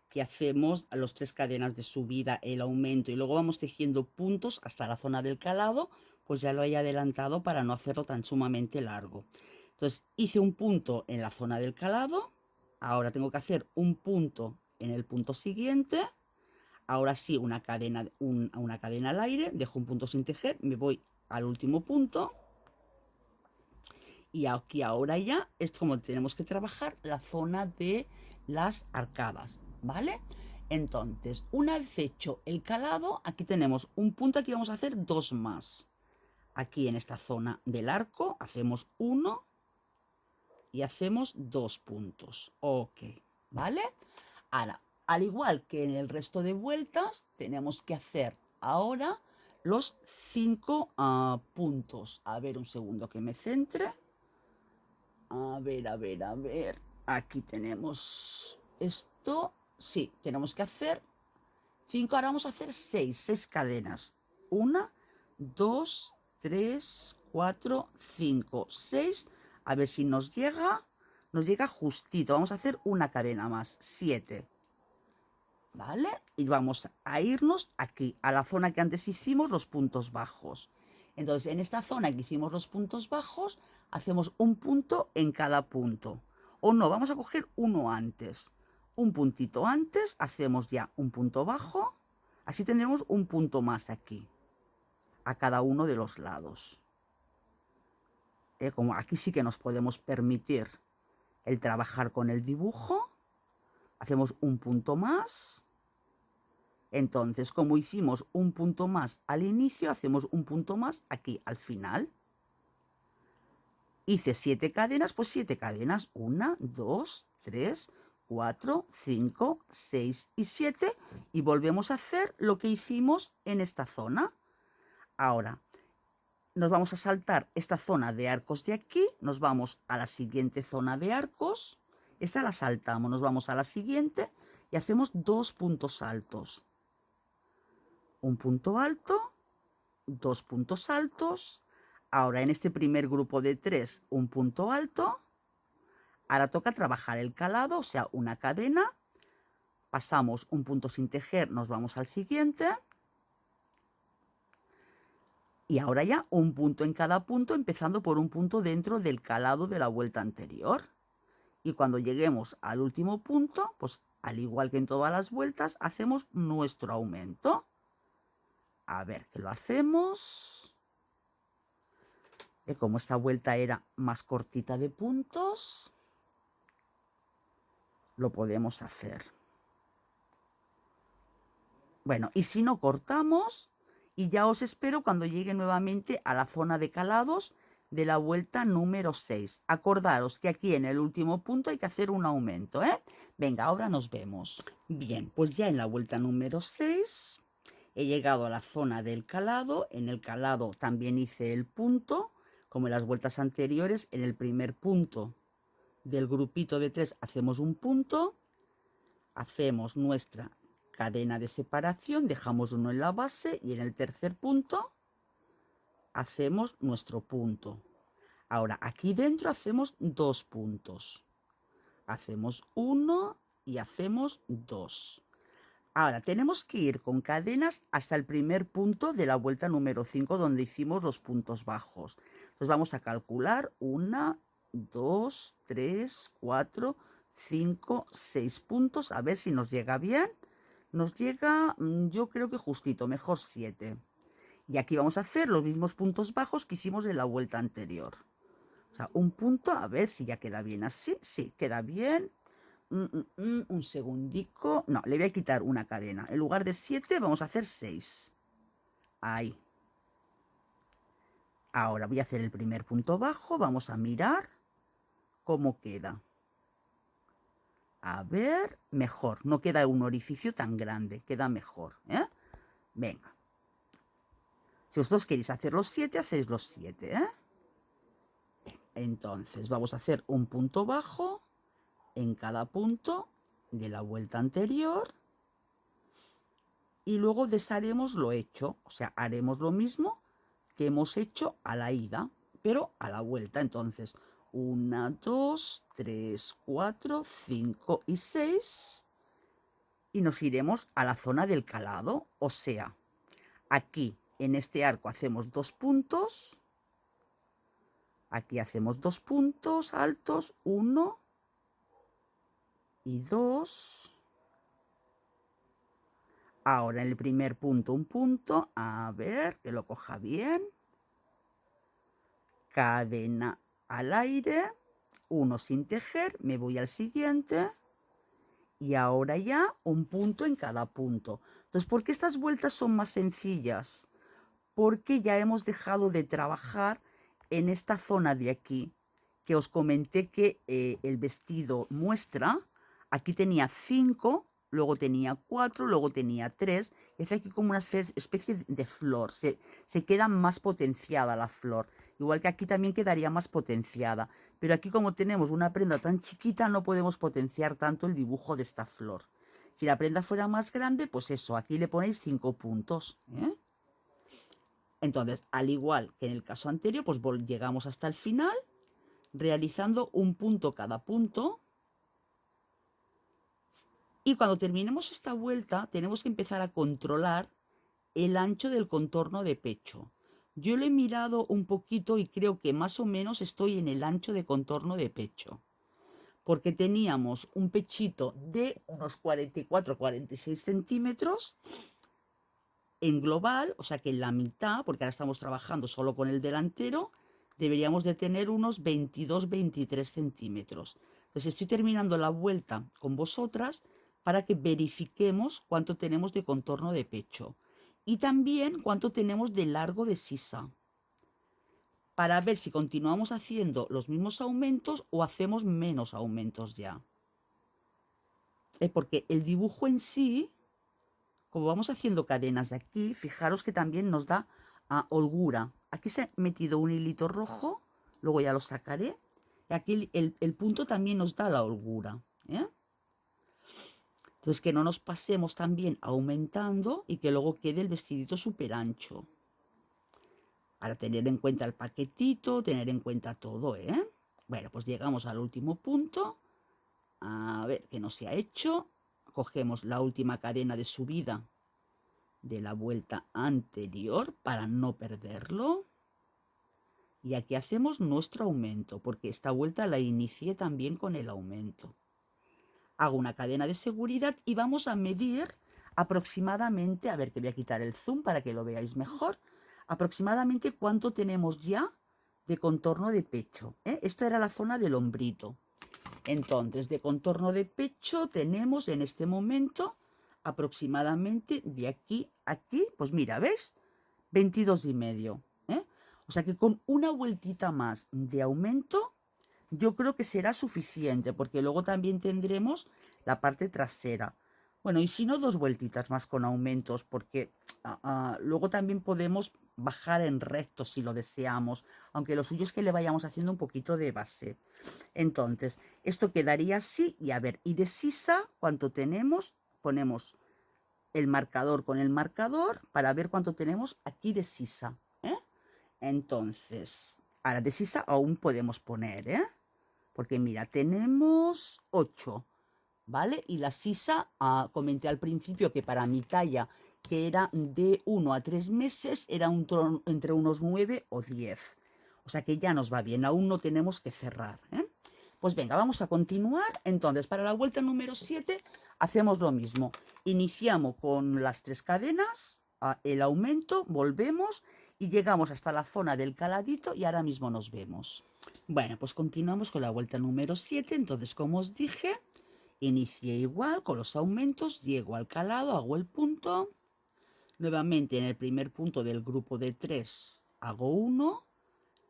que hacemos a las 3 cadenas de subida, el aumento y luego vamos tejiendo puntos hasta la zona del calado, pues ya lo he adelantado para no hacerlo tan sumamente largo. Entonces, hice un punto en la zona del calado, ahora tengo que hacer un punto en el punto siguiente. Ahora sí, una cadena al aire, dejo un punto sin tejer, me voy al último punto. Y aquí ahora ya es como tenemos que trabajar la zona de las arcadas, ¿vale? Entonces, una vez hecho el calado, aquí tenemos un punto, aquí vamos a hacer 2 más. Aquí en esta zona del arco hacemos 1 y hacemos 2 puntos. Ok, ¿vale? Ahora, al igual que en el resto de vueltas, tenemos que hacer ahora los 5 puntos. A ver, un segundo que me centre. A ver, a ver, a ver. Aquí tenemos esto. Sí, tenemos que hacer 5. Ahora vamos a hacer 6 cadenas. 1, 2, 3, 4, 5, 6. A ver si nos llega. Nos llega justito. Vamos a hacer una cadena más. 7. ¿Vale? Y vamos a irnos aquí, a la zona que antes hicimos los puntos bajos. Entonces, en esta zona que hicimos los puntos bajos, hacemos un punto en cada punto. O no, vamos a coger uno antes. Un puntito antes, hacemos ya un punto bajo. Así tendremos un punto más aquí, a cada uno de los lados. Como aquí sí que nos podemos permitir el trabajar con el dibujo. Hacemos un punto más. Entonces, como hicimos un punto más al inicio, hacemos un punto más aquí al final. Hice 7 cadenas, pues 7 cadenas. 1, 2, 3, 4, 5, 6 y 7. Y volvemos a hacer lo que hicimos en esta zona. Ahora, nos vamos a saltar esta zona de arcos de aquí. Nos vamos a la siguiente zona de arcos. Esta la saltamos, nos vamos a la siguiente y hacemos 2 puntos altos. Un punto alto, 2 puntos altos. Ahora en este primer grupo de 3, un punto alto. Ahora toca trabajar el calado, o sea, una cadena. Pasamos un punto sin tejer, nos vamos al siguiente. Y ahora ya un punto en cada punto, empezando por un punto dentro del calado de la vuelta anterior. Y cuando lleguemos al último punto, pues al igual que en todas las vueltas, hacemos nuestro aumento. A ver, que lo hacemos. Como esta vuelta era más cortita de puntos, lo podemos hacer. Bueno, y si no, cortamos y ya os espero cuando llegue nuevamente a la zona de calados de la vuelta número 6. Acordaros que aquí en el último punto hay que hacer un aumento, ¿eh? Venga, ahora nos vemos. Bien, pues ya en la vuelta número 6 he llegado a la zona del calado. En el calado también hice el punto, como en las vueltas anteriores. En el primer punto del grupito de 3 hacemos un punto, hacemos nuestra cadena de separación, dejamos uno en la base y en el tercer punto hacemos nuestro punto. Ahora aquí dentro hacemos 2 puntos. Hacemos 1 y hacemos 2. Ahora tenemos que ir con cadenas hasta el primer punto de la vuelta número 5 donde hicimos los puntos bajos. Entonces vamos a calcular 1, 2, 3, 4, 5, 6 puntos. A ver si nos llega bien. Nos llega, yo creo que justito, mejor 7. Y aquí vamos a hacer los mismos puntos bajos que hicimos en la vuelta anterior. O sea, un punto, a ver si ya queda bien así. Sí, queda bien. Un segundico. No, le voy a quitar una cadena. En lugar de 7 vamos a hacer 6. Ahí. Ahora voy a hacer el primer punto bajo. Vamos a mirar cómo queda. A ver, mejor. No queda un orificio tan grande. Queda mejor, ¿eh? Venga. Si vosotros queréis hacer los 7, hacéis los 7, ¿eh? Entonces vamos a hacer un punto bajo en cada punto de la vuelta anterior y luego desharemos lo hecho, o sea, haremos lo mismo que hemos hecho a la ida, pero a la vuelta. Entonces, 1, 2, 3, 4, 5 y 6 y nos iremos a la zona del calado, o sea, aquí en este arco hacemos 2 puntos, aquí hacemos 2 puntos altos, 1 y 2. Ahora en el primer punto un punto, a ver, que lo coja bien. Cadena al aire, 1 sin tejer, me voy al siguiente. Y ahora ya un punto en cada punto. Entonces, ¿por qué estas vueltas son más sencillas? Porque ya hemos dejado de trabajar en esta zona de aquí, que os comenté que el vestido muestra. Aquí tenía 5, luego tenía 4, luego tenía 3, y hace aquí como una especie de flor, se queda más potenciada la flor, igual que aquí también quedaría más potenciada, pero aquí como tenemos una prenda tan chiquita no podemos potenciar tanto el dibujo de esta flor. Si la prenda fuera más grande, pues eso, aquí le ponéis 5 puntos, ¿eh? Entonces, al igual que en el caso anterior, pues llegamos hasta el final, realizando un punto cada punto. Y cuando terminemos esta vuelta, tenemos que empezar a controlar el ancho del contorno de pecho. Yo lo he mirado un poquito y creo que más o menos estoy en el ancho de contorno de pecho. Porque teníamos un pechito de unos 44-46 centímetros en global, o sea que en la mitad, porque ahora estamos trabajando solo con el delantero, deberíamos de tener unos 22-23 centímetros. Entonces estoy terminando la vuelta con vosotras para que verifiquemos cuánto tenemos de contorno de pecho y también cuánto tenemos de largo de sisa, para ver si continuamos haciendo los mismos aumentos o hacemos menos aumentos ya. Porque el dibujo en sí, como vamos haciendo cadenas de aquí, fijaros que también nos da holgura. Aquí se ha metido un hilito rojo, luego ya lo sacaré. Y aquí el punto también nos da la holgura, ¿eh? Entonces que no nos pasemos también aumentando y que luego quede el vestidito súper ancho. Para tener en cuenta el paquetito, tener en cuenta todo, ¿eh? Bueno, pues llegamos al último punto. A ver, que no se ha hecho. Cogemos la última cadena de subida de la vuelta anterior para no perderlo. Y aquí hacemos nuestro aumento, porque esta vuelta la inicié también con el aumento. Hago una cadena de seguridad y vamos a medir aproximadamente, a ver que voy a quitar el zoom para que lo veáis mejor, aproximadamente cuánto tenemos ya de contorno de pecho, ¿eh? Esto era la zona del hombrito. Entonces, de contorno de pecho tenemos en este momento aproximadamente de aquí a aquí, pues mira, ¿ves? 22,5, ¿eh? O sea que con una vueltita más de aumento, yo creo que será suficiente, porque luego también tendremos la parte trasera. Bueno, y si no, dos vueltitas más con aumentos, porque luego también podemos bajar en recto si lo deseamos, aunque lo suyo es que le vayamos haciendo un poquito de base. Entonces, esto quedaría así, y a ver, y de sisa, ¿cuánto tenemos? Ponemos el marcador con el marcador para ver cuánto tenemos aquí de sisa, ¿eh? Entonces, ahora de sisa aún podemos poner, ¿eh? Porque mira, tenemos 8, ¿vale? Y la sisa, comenté al principio que para mi talla, que era de 1 a 3 meses, era entre unos 9 o 10. O sea que ya nos va bien, aún no tenemos que cerrar, ¿eh? Pues venga, vamos a continuar. Entonces, para la vuelta número 7, hacemos lo mismo. Iniciamos con las 3 cadenas, el aumento, volvemos y llegamos hasta la zona del caladito y ahora mismo nos vemos. Bueno, pues continuamos con la vuelta número 7. Entonces, como os dije, inicié igual con los aumentos, llego al calado, hago el punto. Nuevamente en el primer punto del grupo de 3 hago 1,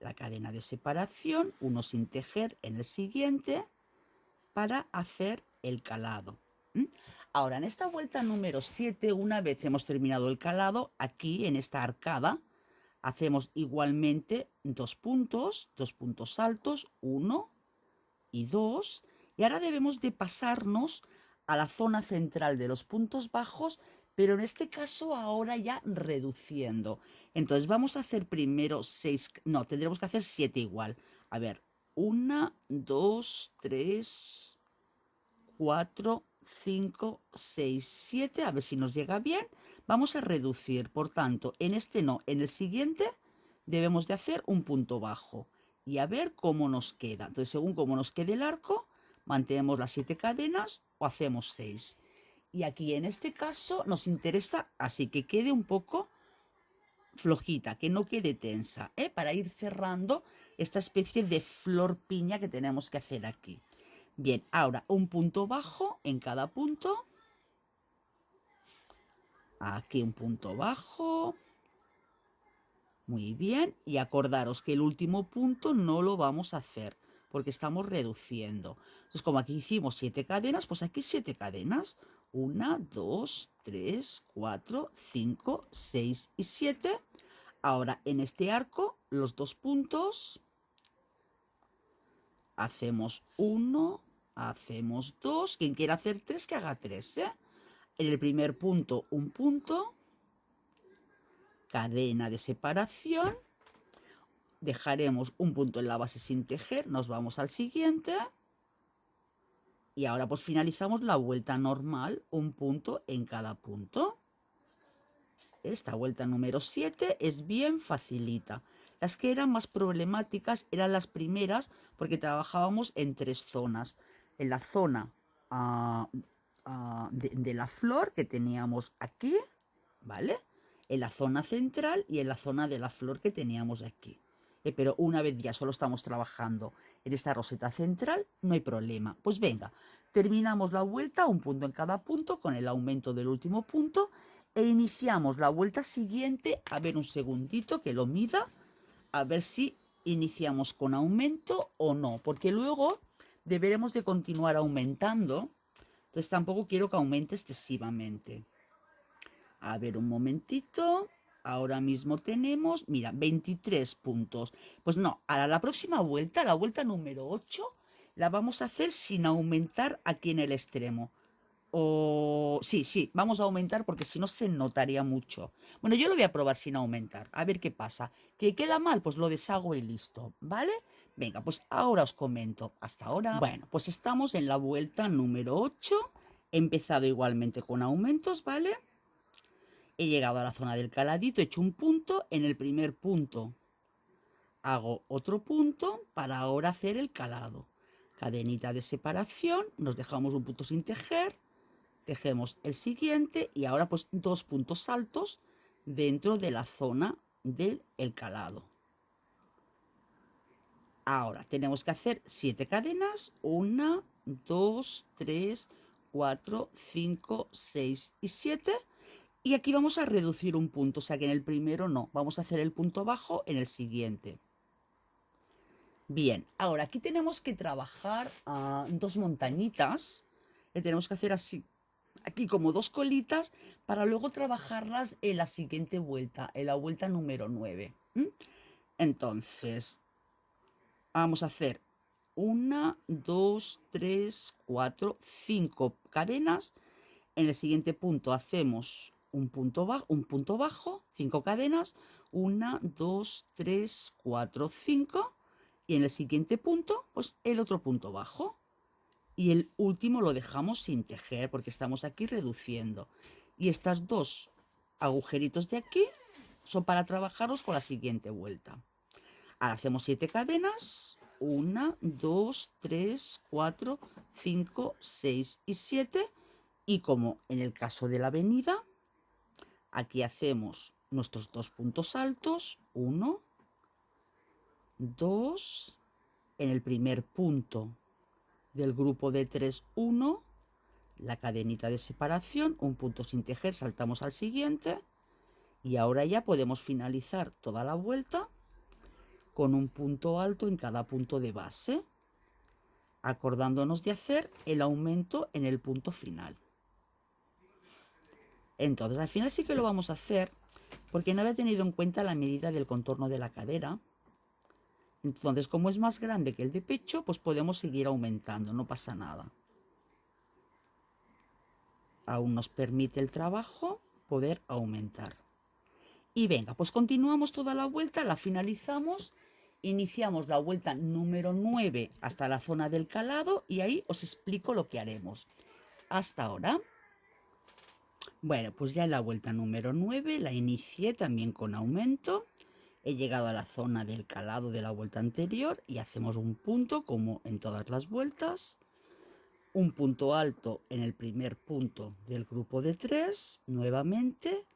la cadena de separación, 1 sin tejer en el siguiente para hacer el calado. Ahora, en esta vuelta número 7, una vez hemos terminado el calado, aquí en esta arcada, hacemos igualmente dos puntos altos, 1 y 2, y ahora debemos de pasarnos a la zona central de los puntos bajos, pero en este caso ahora ya reduciendo. Entonces vamos a hacer primero 6, no, tendremos que hacer 7 igual. A ver, 1, 2, 3, 4, 5, 6, 7, a ver si nos llega bien. Vamos a reducir, por tanto, en este no, en el siguiente debemos de hacer un punto bajo y a ver cómo nos queda. Entonces, según cómo nos quede el arco, mantenemos las 7 cadenas o hacemos 6. Y aquí en este caso nos interesa así que quede un poco flojita, que no quede tensa, ¿eh? Para ir cerrando esta especie de flor piña que tenemos que hacer aquí. Bien, ahora un punto bajo en cada punto. Aquí un punto bajo. Muy bien, y acordaros que el último punto no lo vamos a hacer porque estamos reduciendo. Entonces, como aquí hicimos 7 cadenas, pues aquí 7 cadenas. 1, 2, 3, 4, 5, 6 y 7. Ahora, en este arco, los dos puntos, hacemos 1, hacemos 2. Quien quiera hacer 3, que haga 3, ¿eh? En el primer punto, un punto, cadena de separación. Dejaremos un punto en la base sin tejer, nos vamos al siguiente y ahora pues finalizamos la vuelta normal, un punto en cada punto. Esta vuelta número 7 es bien facilita. Las que eran más problemáticas eran las primeras porque trabajábamos en 3 zonas. En la zona de la flor que teníamos aquí, ¿vale? En la zona central y en la zona de la flor que teníamos aquí. Pero una vez ya solo estamos trabajando en esta roseta central, no hay problema. Pues venga, terminamos la vuelta, un punto en cada punto, con el aumento del último punto, e iniciamos la vuelta siguiente. A ver, un segundito que lo mida, a ver si iniciamos con aumento o no, porque luego deberemos de continuar aumentando, entonces tampoco quiero que aumente excesivamente. A ver, un momentito. Ahora mismo tenemos, mira, 23 puntos. Pues no, ahora la próxima vuelta, la vuelta número 8, la vamos a hacer sin aumentar aquí en el extremo. O sí, vamos a aumentar porque si no se notaría mucho. Bueno, yo lo voy a probar sin aumentar, a ver qué pasa. ¿Que queda mal? Pues lo deshago y listo, ¿vale? Venga, pues ahora os comento. Hasta ahora. Bueno, pues estamos en la vuelta número 8. He empezado igualmente con aumentos, ¿vale? He llegado a la zona del caladito, he hecho un punto, en el primer punto hago otro punto para ahora hacer el calado. Cadenita de separación, nos dejamos un punto sin tejer, tejemos el siguiente y ahora pues 2 puntos altos dentro de la zona del calado. Ahora tenemos que hacer 7 cadenas, 1, 2, 3, 4, 5, 6 y 7. Y aquí vamos a reducir un punto, o sea que en el primero no, vamos a hacer el punto bajo en el siguiente. Bien, ahora aquí tenemos que trabajar dos montañitas, le tenemos que hacer así, aquí como dos colitas, para luego trabajarlas en la siguiente vuelta, en la vuelta número 9. Entonces, vamos a hacer 1, 2, 3, 4, 5 cadenas. En el siguiente punto hacemos un punto bajo, 5 cadenas, 1, 2, 3, 4, 5. Y en el siguiente punto, pues el otro punto bajo. Y el último lo dejamos sin tejer porque estamos aquí reduciendo. Y estas dos agujeritos de aquí son para trabajarlos con la siguiente vuelta. Ahora hacemos 7 cadenas. 1, 2, 3, 4, 5, 6 y 7. Y como en el caso de la avenida, aquí hacemos nuestros dos puntos altos. 1, 2. En el primer punto del grupo de 3, 1. La cadenita de separación, un punto sin tejer, saltamos al siguiente. Y ahora ya podemos finalizar toda la vuelta con un punto alto en cada punto de base, acordándonos de hacer el aumento en el punto final. Entonces al final sí que lo vamos a hacer porque no había tenido en cuenta la medida del contorno de la cadera. Entonces, como es más grande que el de pecho, pues podemos seguir aumentando, no pasa nada. Aún nos permite el trabajo poder aumentar. Y venga, pues continuamos toda la vuelta, la finalizamos, iniciamos la vuelta número 9 hasta la zona del calado y ahí os explico lo que haremos. Hasta ahora. Bueno, pues ya en la vuelta número 9 la inicié también con aumento. He llegado a la zona del calado de la vuelta anterior y hacemos un punto como en todas las vueltas. Un punto alto en el primer punto del grupo de 3, nuevamente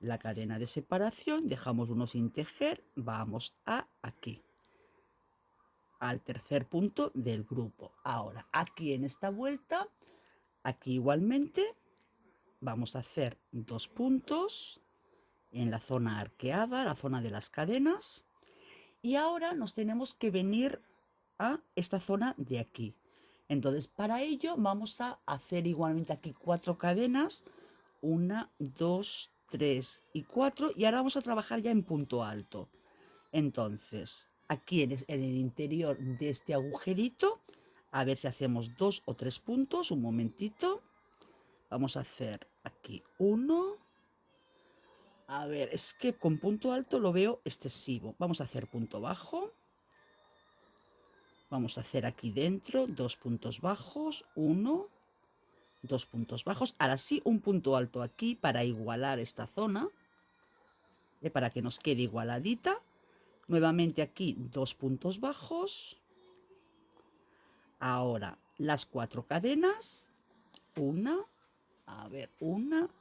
la cadena de separación, dejamos uno sin tejer, vamos a aquí, al tercer punto del grupo. Ahora, aquí en esta vuelta, aquí igualmente, vamos a hacer dos puntos en la zona arqueada, la zona de las cadenas, y ahora nos tenemos que venir a esta zona de aquí. Entonces, para ello vamos a hacer igualmente aquí 4 cadenas, 1, 2, 3 y 4, y ahora vamos a trabajar ya en punto alto. Entonces, aquí en el interior de este agujerito, a ver si hacemos 2 o 3 puntos, un momentito. Vamos a hacer aquí 1. A ver, es que con punto alto lo veo excesivo. Vamos a hacer punto bajo. Vamos a hacer aquí dentro 2 puntos bajos, 1, 2 puntos bajos. Ahora sí, un punto alto aquí para igualar esta zona, para que nos quede igualadita. Nuevamente aquí 2 puntos bajos. Ahora las 4 cadenas, 1,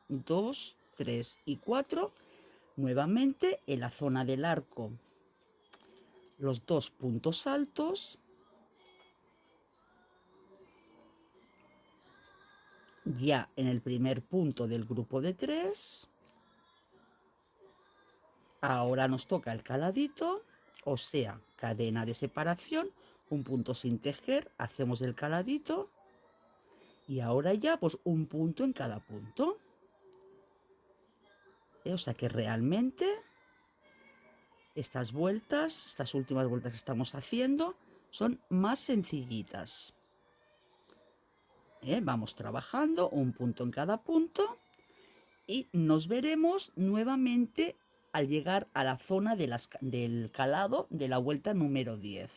2, 3 y 4. Nuevamente en la zona del arco los 2 puntos altos. Ya en el primer punto del grupo de 3. Ahora nos toca el caladito, o sea, cadena de separación, un punto sin tejer, hacemos el caladito y ahora ya pues un punto en cada punto. O sea que realmente estas vueltas, estas últimas vueltas que estamos haciendo, son más sencillitas. Vamos trabajando un punto en cada punto y nos veremos nuevamente al llegar a la zona de del calado de la vuelta número 10.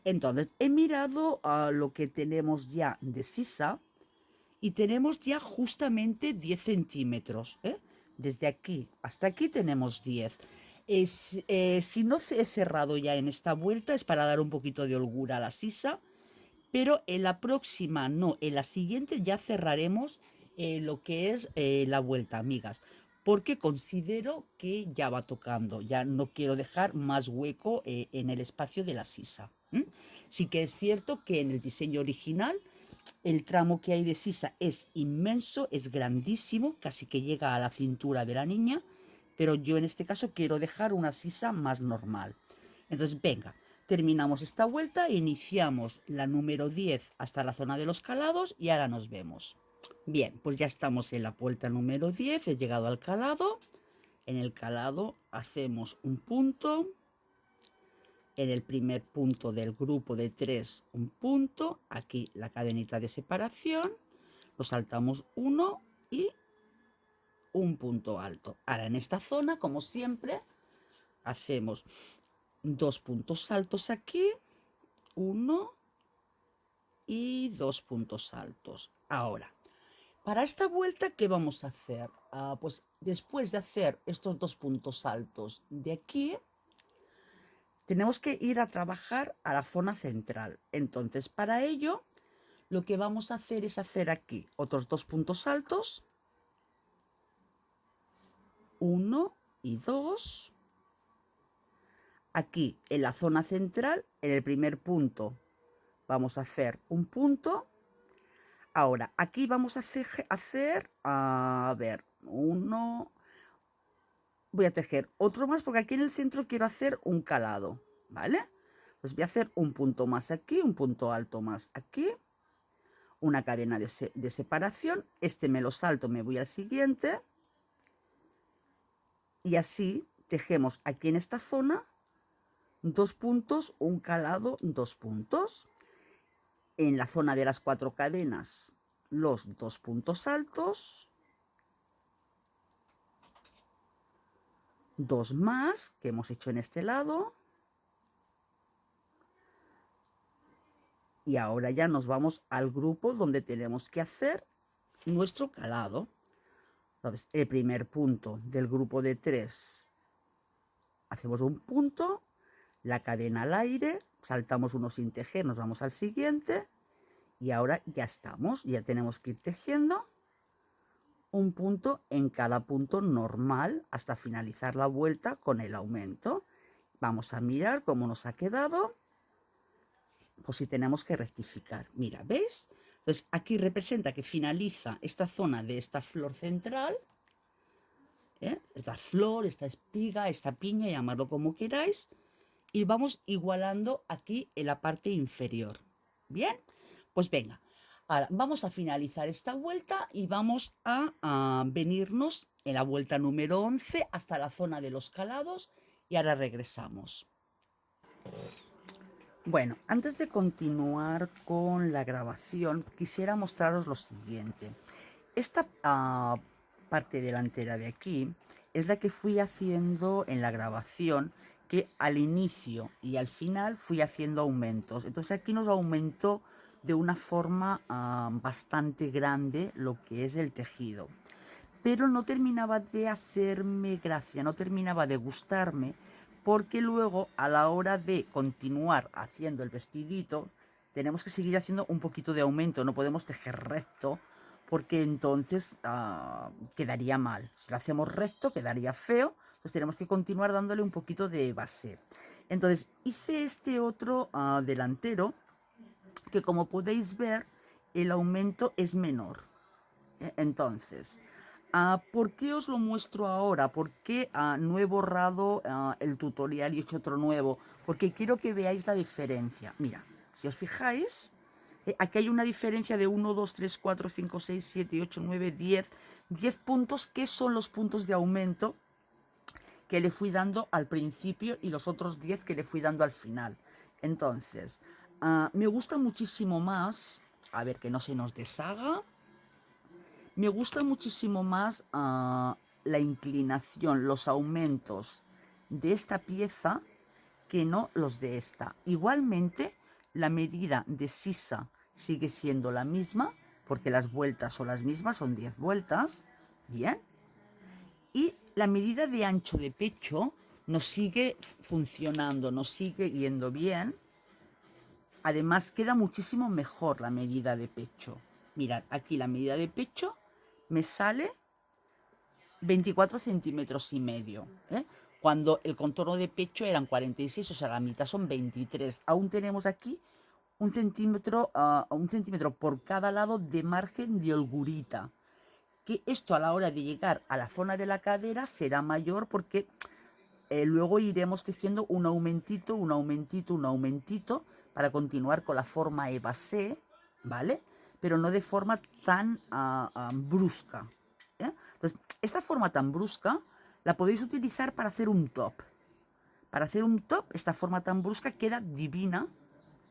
Entonces he mirado a lo que tenemos ya de sisa y tenemos ya justamente 10 centímetros. Desde aquí hasta aquí tenemos 10. Si no he cerrado ya en esta vuelta es para dar un poquito de holgura a la sisa, pero en la próxima no, en la siguiente ya cerraremos lo que es la vuelta, amigas, porque considero que ya va tocando, ya no quiero dejar más hueco en el espacio de la sisa. Sí que es cierto que en el diseño original el tramo que hay de sisa es inmenso, es grandísimo, casi que llega a la cintura de la niña, pero yo en este caso quiero dejar una sisa más normal. Entonces, venga, terminamos esta vuelta, iniciamos la número 10 hasta la zona de los calados y ahora nos vemos. Bien, pues ya estamos en la vuelta número 10, he llegado al calado. En el calado hacemos un punto, en el primer punto del grupo de 3 un punto, aquí la cadenita de separación, lo saltamos 1 y un punto alto. Ahora en esta zona, como siempre, hacemos 2 puntos altos aquí, 1 y 2 puntos altos. Ahora, para esta vuelta, ¿qué vamos a hacer? Pues después de hacer estos 2 puntos altos de aquí, tenemos que ir a trabajar a la zona central. Entonces, para ello, lo que vamos a hacer es hacer aquí otros 2 puntos altos, 1 y 2. Aquí en la zona central, en el primer punto, vamos a hacer un punto. Ahora, aquí vamos a hacer, a ver, uno, voy a tejer otro más porque aquí en el centro quiero hacer un calado, ¿vale? Pues voy a hacer un punto más aquí, un punto alto más aquí, una cadena de separación, este me lo salto, me voy al siguiente y así tejemos aquí en esta zona 2 puntos, un calado, 2 puntos. En la zona de las 4 cadenas, los 2 puntos altos, 2 más que hemos hecho en este lado. Y ahora ya nos vamos al grupo donde tenemos que hacer nuestro calado. Entonces, el primer punto del grupo de 3, hacemos un punto, la cadena al aire, saltamos uno sin tejer, nos vamos al siguiente y ahora ya estamos, ya tenemos que ir tejiendo un punto en cada punto normal hasta finalizar la vuelta con el aumento. Vamos a mirar cómo nos ha quedado, pues si tenemos que rectificar. Mira, ¿ves? Entonces aquí representa que finaliza esta zona de esta flor central, esta flor, esta espiga, esta piña, llamadlo como queráis, y vamos igualando aquí en la parte inferior. Bien, pues venga, ahora vamos a finalizar esta vuelta y vamos a venirnos en la vuelta número 11 hasta la zona de los calados y ahora regresamos. Bueno, antes de continuar con la grabación, quisiera mostraros lo siguiente. Esta parte delantera de aquí es la que fui haciendo en la grabación, que al inicio y al final fui haciendo aumentos. Entonces aquí nos aumentó de una forma bastante grande lo que es el tejido. Pero no terminaba de hacerme gracia, no terminaba de gustarme, porque luego a la hora de continuar haciendo el vestidito tenemos que seguir haciendo un poquito de aumento, no podemos tejer recto porque entonces quedaría mal. Si lo hacemos recto quedaría feo, entonces tenemos que continuar dándole un poquito de base. Entonces hice este otro delantero que, como podéis ver, el aumento es menor. Entonces, ¿por qué os lo muestro ahora? ¿Por qué no he borrado el tutorial y he hecho otro nuevo? Porque quiero que veáis la diferencia. Mira, si os fijáis, aquí hay una diferencia de 1, 2, 3, 4, 5, 6, 7, 8, 9, 10. 10 puntos, que son los puntos de aumento que le fui dando al principio y los otros 10 que le fui dando al final. Entonces, me gusta muchísimo más, a ver que no se nos deshaga, me gusta muchísimo más la inclinación, los aumentos de esta pieza que no los de esta. Igualmente, la medida de sisa sigue siendo la misma, porque las vueltas son las mismas, son 10 vueltas, bien. Y la medida de ancho de pecho nos sigue funcionando, nos sigue yendo bien. Además, queda muchísimo mejor la medida de pecho. Mirad, aquí la medida de pecho me sale 24 centímetros y medio, cuando el contorno de pecho eran 46, o sea, la mitad son 23. Aún tenemos aquí un centímetro por cada lado de margen de holgurita. Que esto a la hora de llegar a la zona de la cadera será mayor porque luego iremos tejiendo un aumentito, un aumentito, un aumentito para continuar con la forma évasé, ¿vale? Pero no de forma tan brusca. ¿Eh? Entonces, esta forma tan brusca la podéis utilizar para hacer un top. Para hacer un top, esta forma tan brusca queda divina.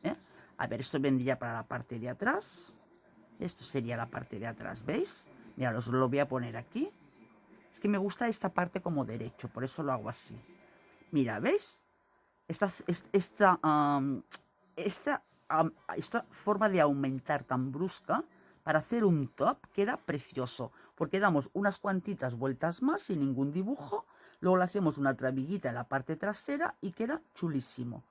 ¿Eh? A ver, esto vendría para la parte de atrás. Esto sería la parte de atrás, ¿veis? Mira, os lo voy a poner aquí. Es que me gusta esta parte como derecho, por eso lo hago así. Mira, ¿veis? Esta forma de aumentar tan brusca para hacer un top queda precioso, porque damos unas cuantitas vueltas más sin ningún dibujo, luego le hacemos una trabillita en la parte trasera y queda chulísimo.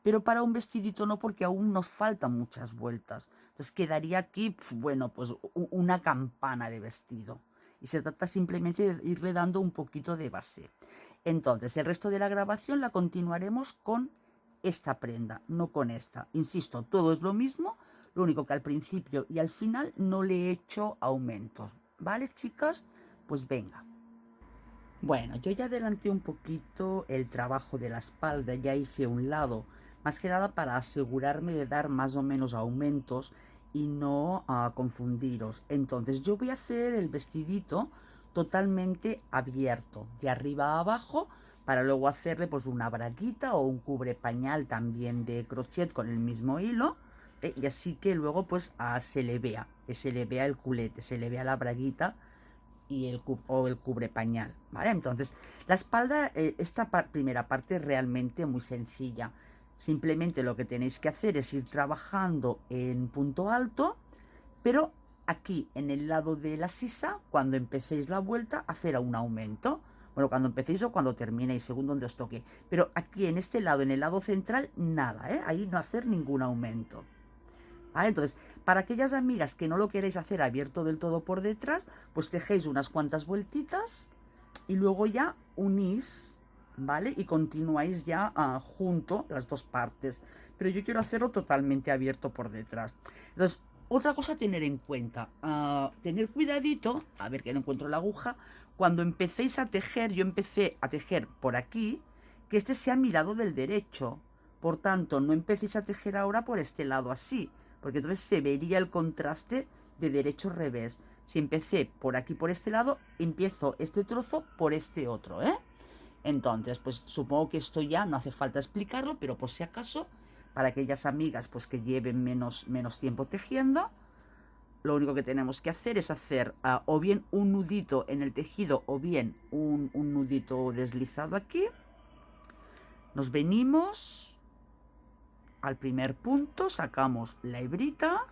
Pero para un vestidito no, porque aún nos faltan muchas vueltas. Entonces quedaría aquí, bueno, pues una campana de vestido. Y se trata simplemente de irle dando un poquito de base. Entonces, el resto de la grabación la continuaremos con esta prenda, no con esta. Insisto, todo es lo mismo, lo único que al principio y al final no le he hecho aumentos. ¿Vale, chicas? Pues venga. Bueno, yo ya adelanté un poquito el trabajo de la espalda, ya hice un lado, más que nada para asegurarme de dar más o menos aumentos y no confundiros. Entonces yo voy a hacer el vestidito totalmente abierto, de arriba a abajo, para luego hacerle pues una braguita o un cubre pañal también de crochet con el mismo hilo, y así que luego pues se le vea el culete, se le vea la braguita y el cubre pañal, ¿vale? Entonces, la espalda, esta primera parte es realmente muy sencilla. Simplemente lo que tenéis que hacer es ir trabajando en punto alto, pero aquí en el lado de la sisa, cuando empecéis la vuelta, hacer un aumento. Bueno, cuando empecéis o cuando terminéis, según donde os toque. Pero aquí en este lado, en el lado central, nada, ¿eh? Ahí no hacer ningún aumento. ¿Vale? Entonces, para aquellas amigas que no lo queréis hacer abierto del todo por detrás, pues tejéis unas cuantas vueltitas y luego ya unís, ¿vale? Y continuáis ya junto las dos partes. Pero yo quiero hacerlo totalmente abierto por detrás. Entonces, otra cosa a tener en cuenta, tener cuidadito, a ver que no encuentro la aguja, cuando empecéis a tejer, yo empecé a tejer por aquí, que este sea mi lado del derecho. Por tanto, no empecéis a tejer ahora por este lado así, porque entonces se vería el contraste de derecho-revés. Si empecé por aquí, por este lado, empiezo este trozo por este otro, ¿eh? Entonces, pues supongo que esto ya no hace falta explicarlo, pero por si acaso, para aquellas amigas pues que lleven menos tiempo tejiendo, lo único que tenemos que hacer es hacer o bien un nudito en el tejido o bien un nudito deslizado aquí. Nos venimos al primer punto, sacamos la hebrita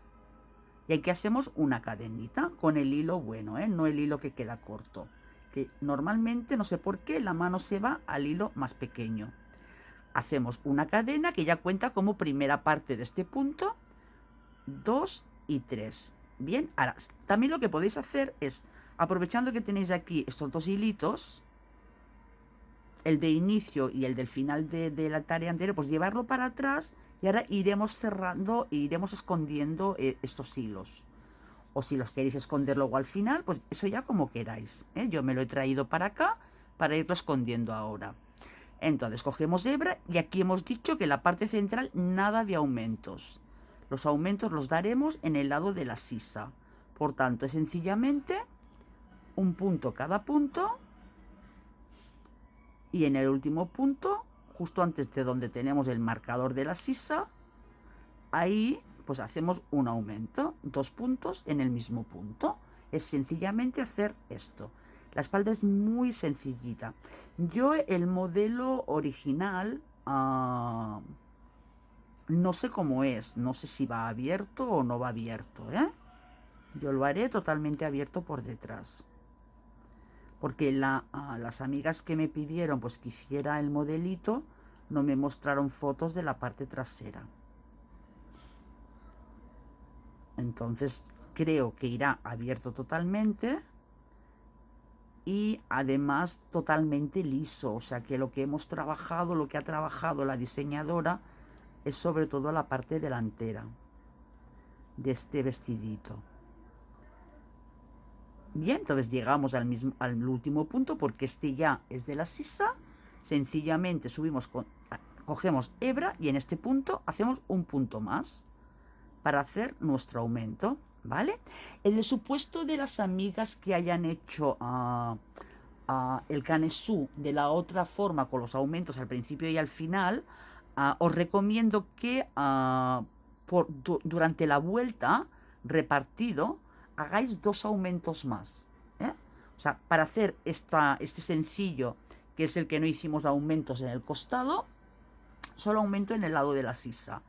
y aquí hacemos una cadenita con el hilo bueno, no el hilo que queda corto, que normalmente no sé por qué la mano se va al hilo más pequeño. Hacemos una cadena que ya cuenta como primera parte de este punto, 2 y 3. Bien, ahora también lo que podéis hacer es, aprovechando que tenéis aquí estos dos hilitos, el de inicio y el del final de la tarea anterior, pues llevarlo para atrás y ahora iremos cerrando e iremos escondiendo estos hilos. O si los queréis esconder luego al final, pues eso ya como queráis, ¿eh? Yo me lo he traído para acá para irlo escondiendo ahora. Entonces cogemos hebra y aquí hemos dicho que la parte central nada de aumentos. Los aumentos los daremos en el lado de la sisa. Por tanto, es sencillamente un punto cada punto. Y en el último punto, justo antes de donde tenemos el marcador de la sisa, ahí pues hacemos un aumento, 2 puntos en el mismo punto. Es sencillamente hacer esto. La espalda es muy sencillita. Yo el modelo original no sé cómo es, no sé si va abierto o no va abierto, ¿eh? Yo lo haré totalmente abierto por detrás. Porque las amigas que me pidieron pues que hiciera el modelito no me mostraron fotos de la parte trasera. Entonces creo que irá abierto totalmente y además totalmente liso, o sea que lo que hemos trabajado, lo que ha trabajado la diseñadora es sobre todo la parte delantera de este vestidito. Bien, entonces llegamos al último punto, porque este ya es de la sisa. Sencillamente subimos, cogemos hebra y en este punto hacemos un punto más para hacer nuestro aumento, ¿vale? En el supuesto de las amigas que hayan hecho el canesú de la otra forma, con los aumentos al principio y al final, os recomiendo que durante la vuelta repartido hagáis 2 aumentos más, ¿eh? O sea, para hacer este sencillo, que es el que no hicimos aumentos en el costado, solo aumento en el lado de la sisa.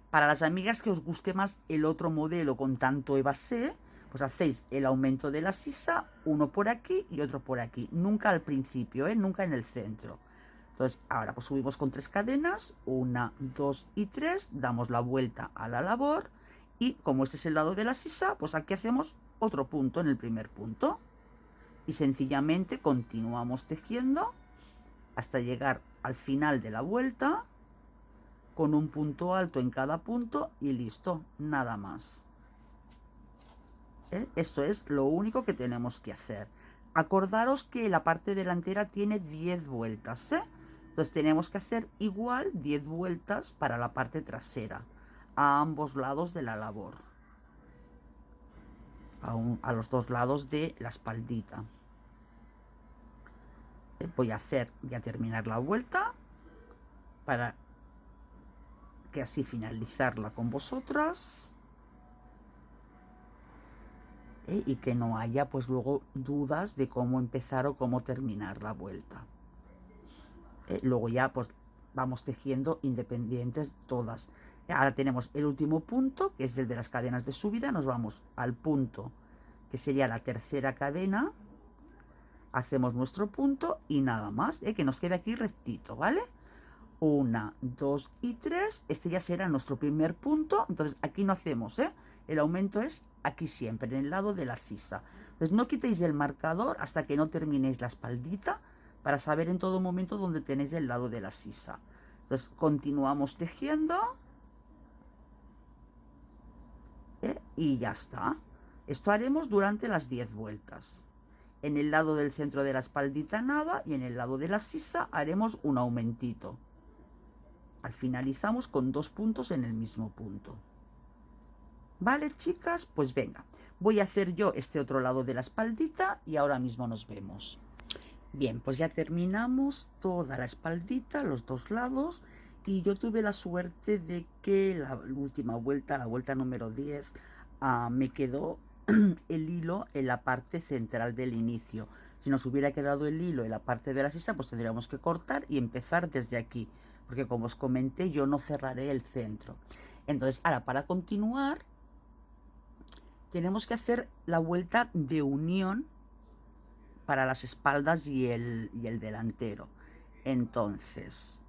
Para las amigas que os guste más el otro modelo con tanto evasé, pues hacéis el aumento de la sisa, uno por aquí y otro por aquí. Nunca al principio, nunca en el centro. Entonces, ahora pues subimos con 3 cadenas, 1, 2 y 3, damos la vuelta a la labor y como este es el lado de la sisa, pues aquí hacemos otro punto en el primer punto. Y sencillamente continuamos tejiendo hasta llegar al final de la vuelta, con un punto alto en cada punto y listo, nada más. Esto es lo único que tenemos que hacer. Acordaros que la parte delantera tiene 10 vueltas, entonces tenemos que hacer igual 10 vueltas para la parte trasera, a ambos lados de la labor, a los dos lados de la espaldita. Voy a terminar la vuelta para que así finalizarla con vosotras, y que no haya pues luego dudas de cómo empezar o cómo terminar la vuelta. Luego ya pues vamos tejiendo independientes todas. Ahora tenemos el último punto, que es el de las cadenas de subida. Nos vamos al punto que sería la tercera cadena, hacemos nuestro punto y nada más, que nos quede aquí rectito, ¿vale? 1, 2 y 3, este ya será nuestro primer punto. Entonces aquí no hacemos, el aumento es aquí siempre, en el lado de la sisa. Entonces no quitéis el marcador hasta que no terminéis la espaldita, para saber en todo momento dónde tenéis el lado de la sisa. Entonces continuamos tejiendo, y ya está. Esto haremos durante las 10 vueltas. En el lado del centro de la espaldita nada, y en el lado de la sisa haremos un aumentito. Finalizamos con 2 puntos en el mismo punto. Vale, chicas, pues venga, voy a hacer yo este otro lado de la espaldita y ahora mismo nos vemos. Bien, pues ya terminamos toda la espaldita, los dos lados, y yo tuve la suerte de que la última vuelta, la vuelta número 10, me quedó el hilo en la parte central del inicio. Si nos hubiera quedado el hilo en la parte de la sisa, pues tendríamos que cortar y empezar desde aquí, porque como os comenté, yo no cerraré el centro. Entonces, ahora para continuar, tenemos que hacer la vuelta de unión para las espaldas y el delantero. Entonces,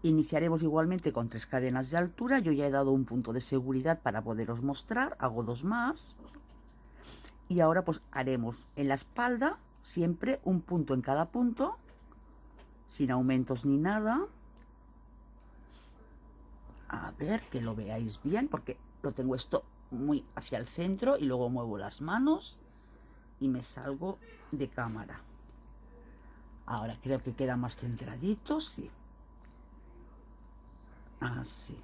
iniciaremos igualmente con 3 cadenas de altura. Yo ya he dado un punto de seguridad para poderos mostrar, hago 2 más. Y ahora pues haremos en la espalda siempre un punto en cada punto, sin aumentos ni nada. A ver, que lo veáis bien, porque lo tengo esto muy hacia el centro y luego muevo las manos y me salgo de cámara. Ahora creo que queda más centradito, sí. Así.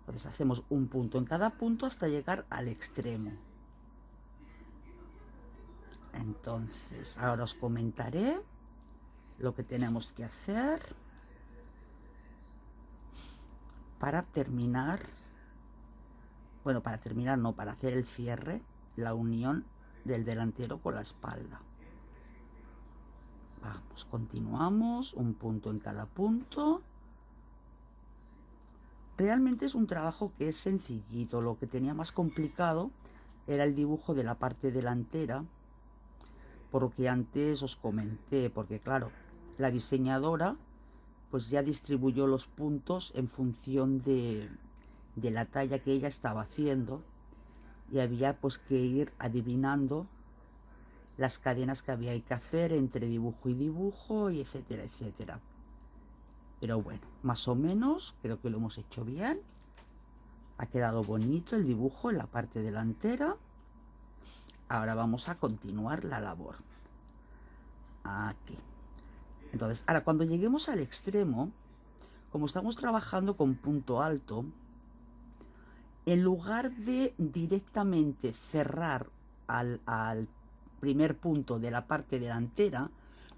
Entonces hacemos un punto en cada punto hasta llegar al extremo. Entonces ahora os comentaré lo que tenemos que hacer para terminar, bueno, para terminar no, para hacer el cierre, la unión del delantero con la espalda. Vamos, continuamos, un punto en cada punto. Realmente es un trabajo que es sencillito. Lo que tenía más complicado era el dibujo de la parte delantera, por lo que antes os comenté, porque claro, la diseñadora pues ya distribuyó los puntos en función de la talla que ella estaba haciendo, y había pues que ir adivinando las cadenas que había que hacer entre dibujo y dibujo, y etcétera, etcétera. Pero bueno, más o menos creo que lo hemos hecho bien. Ha quedado bonito el dibujo en la parte delantera. Ahora vamos a continuar la labor. Aquí. Entonces, ahora cuando lleguemos al extremo, como estamos trabajando con punto alto, en lugar de directamente cerrar al primer punto de la parte delantera,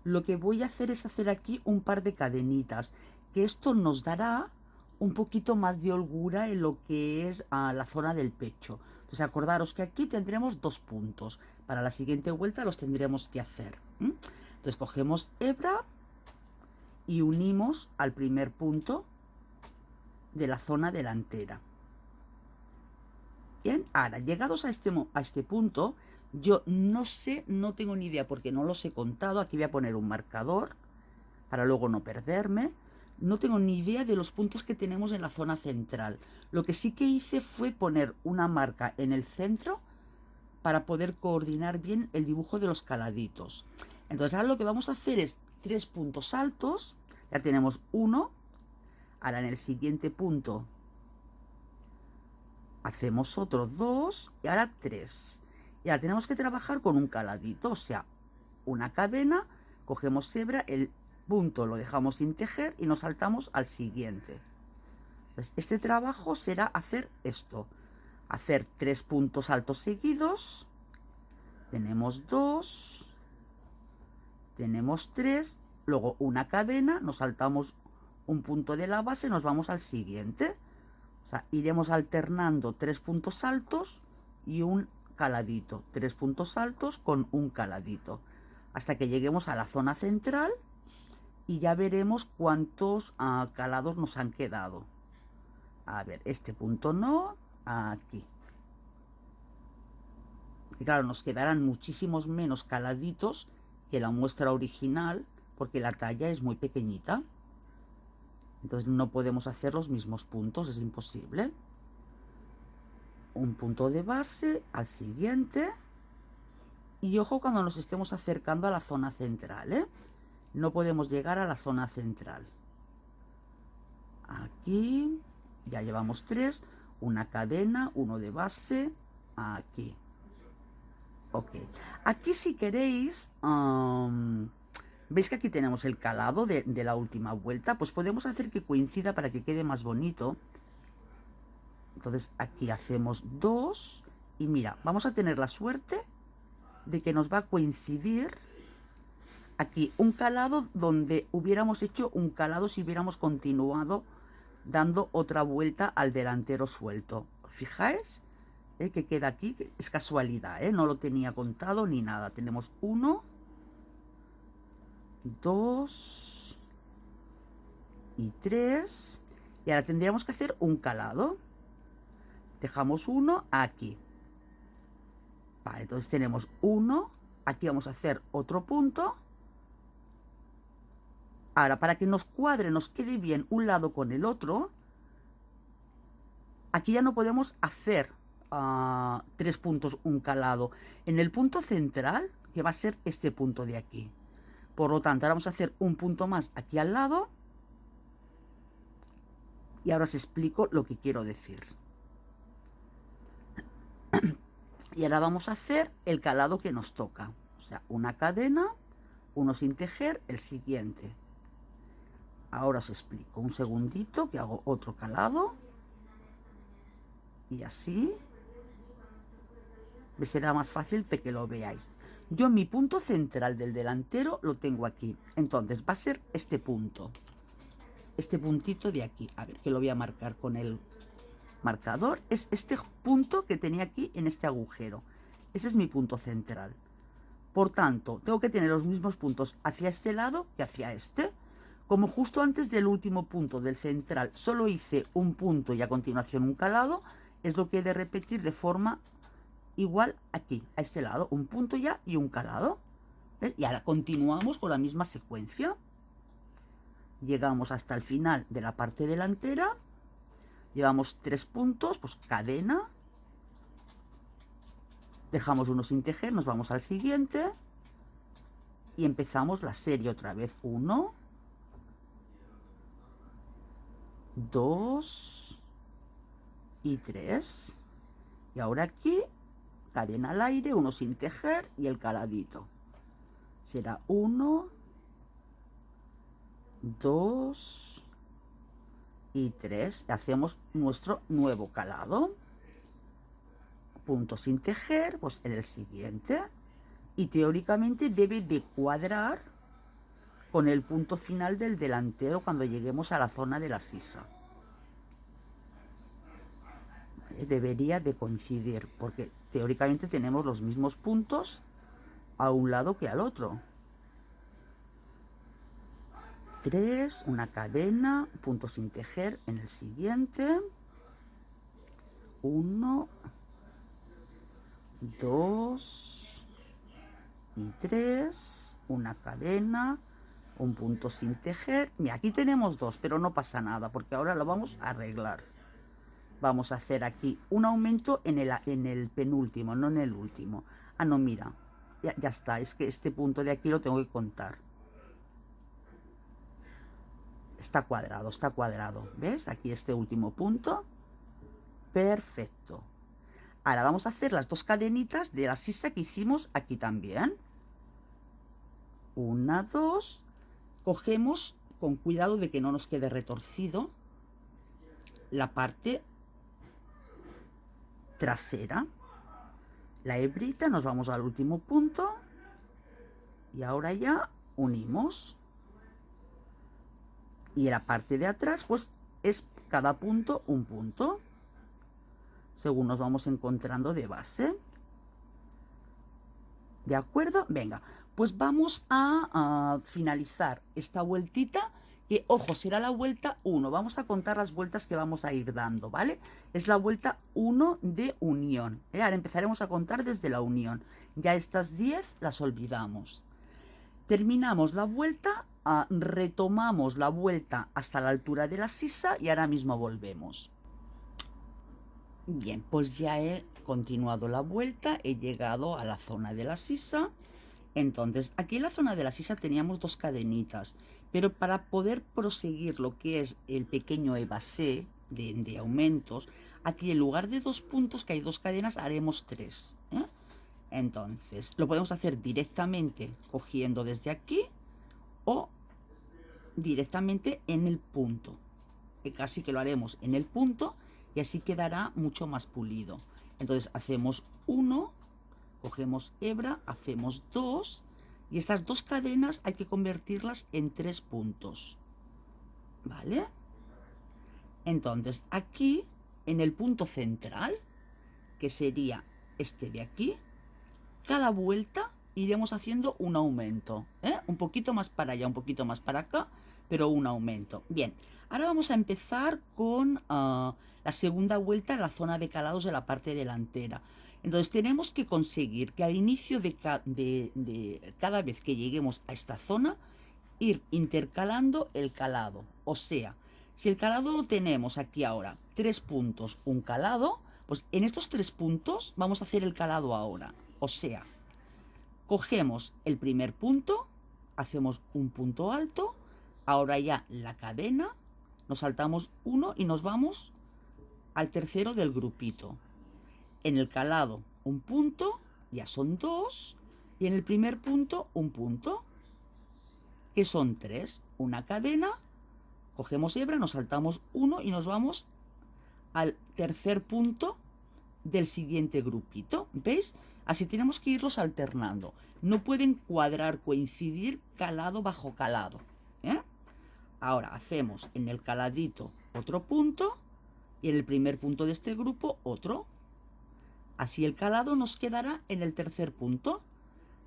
lo que voy a hacer es hacer aquí un par de cadenitas, que esto nos dará un poquito más de holgura en lo que es la zona del pecho. Entonces acordaros que aquí tendremos 2 puntos. Para la siguiente vuelta los tendremos que hacer. Entonces cogemos hebra y unimos al primer punto de la zona delantera. Bien, ahora llegados a este punto, yo no sé, no tengo ni idea porque no los he contado. Aquí voy a poner un marcador para luego no perderme. No tengo ni idea de los puntos que tenemos en la zona central. Lo que sí que hice fue poner una marca en el centro para poder coordinar bien el dibujo de los caladitos. Entonces ahora lo que vamos a hacer es 3 puntos altos. Ya tenemos 1. Ahora en el siguiente punto hacemos otros 2 y ahora 3. Y ahora tenemos que trabajar con un caladito, o sea, una cadena, cogemos hebra, el punto lo dejamos sin tejer y nos saltamos al siguiente. Pues este trabajo será hacer esto, hacer 3 puntos altos seguidos, tenemos 2, tenemos 3, luego una cadena, nos saltamos un punto de la base, nos vamos al siguiente. O sea, iremos alternando 3 puntos altos y un caladito, 3 puntos altos con un caladito, hasta que lleguemos a la zona central y ya veremos cuántos calados nos han quedado. A ver, este punto no, aquí. Y claro, nos quedarán muchísimos menos caladitos que la muestra original, porque la talla es muy pequeñita. Entonces no podemos hacer los mismos puntos, es imposible. Un punto de base al siguiente. Y ojo cuando nos estemos acercando a la zona central, ¿eh? No podemos llegar a la zona central. Aquí ya llevamos 3, una cadena, uno de base, aquí. Ok. Aquí si queréis, veis que aquí tenemos el calado de la última vuelta, pues podemos hacer que coincida para que quede más bonito. Entonces aquí hacemos 2 y mira, vamos a tener la suerte de que nos va a coincidir aquí un calado donde hubiéramos hecho un calado si hubiéramos continuado dando otra vuelta al delantero suelto. ¿Os fijáis? Que queda aquí, que es casualidad, no lo tenía contado ni nada. Tenemos 1, 2 y 3 y ahora tendríamos que hacer un calado. Dejamos 1 aquí. Vale, entonces tenemos 1, aquí vamos a hacer otro punto. Ahora, para que nos cuadre, nos quede bien un lado con el otro, aquí ya no podemos hacer 3 puntos, un calado. En el punto central, que va a ser este punto de aquí. Por lo tanto, ahora vamos a hacer un punto más aquí al lado. Y ahora os explico lo que quiero decir. Y ahora vamos a hacer el calado que nos toca. O sea, una cadena, uno sin tejer, el siguiente. Ahora os explico. Un segundito que hago otro calado. Y así. Me será más fácil de que lo veáis. Yo mi punto central del delantero lo tengo aquí. Entonces va a ser este punto. Este puntito de aquí. A ver, que lo voy a marcar con el marcador. Es este punto que tenía aquí en este agujero. Ese es mi punto central. Por tanto, tengo que tener los mismos puntos hacia este lado que hacia este. Como justo antes del último punto del central solo hice un punto y a continuación un calado, es lo que he de repetir de forma igual aquí, a este lado. Un punto ya y un calado. ¿Ves? Y ahora continuamos con la misma secuencia. Llegamos hasta el final de la parte delantera. Llevamos 3 puntos, pues cadena. Dejamos uno sin tejer, nos vamos al siguiente. Y empezamos la serie otra vez. 1, 2 y 3. Y ahora aquí, cadena al aire, uno sin tejer y el caladito. Será 1, 2 y 3. Hacemos nuestro nuevo calado. Punto sin tejer, pues en el siguiente. Y teóricamente debe de cuadrar con el punto final del delantero cuando lleguemos a la zona de la sisa. Debería de coincidir, porque teóricamente tenemos los mismos puntos a un lado que al otro. 3, una cadena, punto sin tejer en el siguiente. 1, 2 y 3, una cadena, un punto sin tejer. Y aquí tenemos 2, pero no pasa nada, porque ahora lo vamos a arreglar. Vamos a hacer aquí un aumento en el penúltimo, no en el último. Ah, no, mira, ya está, es que este punto de aquí lo tengo que contar. Está cuadrado, ¿ves? Aquí este último punto. Perfecto. Ahora vamos a hacer las 2 cadenitas de la sisa que hicimos aquí también. 1, 2. Cogemos con cuidado de que no nos quede retorcido la parte trasera. La hebrita, nos vamos al último punto y ahora ya unimos. Y en la parte de atrás, pues es cada punto un punto, según nos vamos encontrando de base. ¿De acuerdo? Venga, pues vamos a finalizar esta vueltita, que, ojo, será la vuelta 1. Vamos a contar las vueltas que vamos a ir dando, ¿vale? Es la vuelta 1 de unión. Ahora empezaremos a contar desde la unión. Ya estas 10 las olvidamos. Terminamos la vuelta, retomamos la vuelta hasta la altura de la sisa y ahora mismo volvemos. Bien, pues ya he continuado la vuelta, he llegado a la zona de la sisa. Entonces, aquí en la zona de la sisa teníamos 2 cadenitas, pero para poder proseguir lo que es el pequeño évasé de aumentos, aquí en lugar de 2 puntos, que hay 2 cadenas, haremos 3. Entonces, lo podemos hacer directamente cogiendo desde aquí o directamente en el punto, que casi que lo haremos en el punto y así quedará mucho más pulido. Entonces hacemos 1, cogemos hebra, hacemos 2 y estas 2 cadenas hay que convertirlas en 3 puntos, ¿vale? Entonces aquí en el punto central, que sería este de aquí, cada vuelta iremos haciendo un aumento, un poquito más para allá, un poquito más para acá, pero un aumento. Bien, ahora vamos a empezar con la segunda vuelta en la zona de calados de la parte delantera. Entonces tenemos que conseguir que al inicio de cada vez que lleguemos a esta zona, ir intercalando el calado. O sea, si el calado lo tenemos aquí ahora, 3 puntos, un calado, pues en estos 3 puntos vamos a hacer el calado ahora. O sea, cogemos el primer punto, hacemos un punto alto, ahora ya la cadena, nos saltamos 1 y nos vamos al tercero del grupito. En el calado un punto, ya son 2, y en el primer punto un punto, que son 3, una cadena, cogemos hebra, nos saltamos 1 y nos vamos al tercer punto del siguiente grupito, ¿veis? Así tenemos que irlos alternando. No pueden cuadrar, coincidir calado bajo calado, Ahora hacemos en el caladito otro punto y en el primer punto de este grupo otro. Así el calado nos quedará en el tercer punto.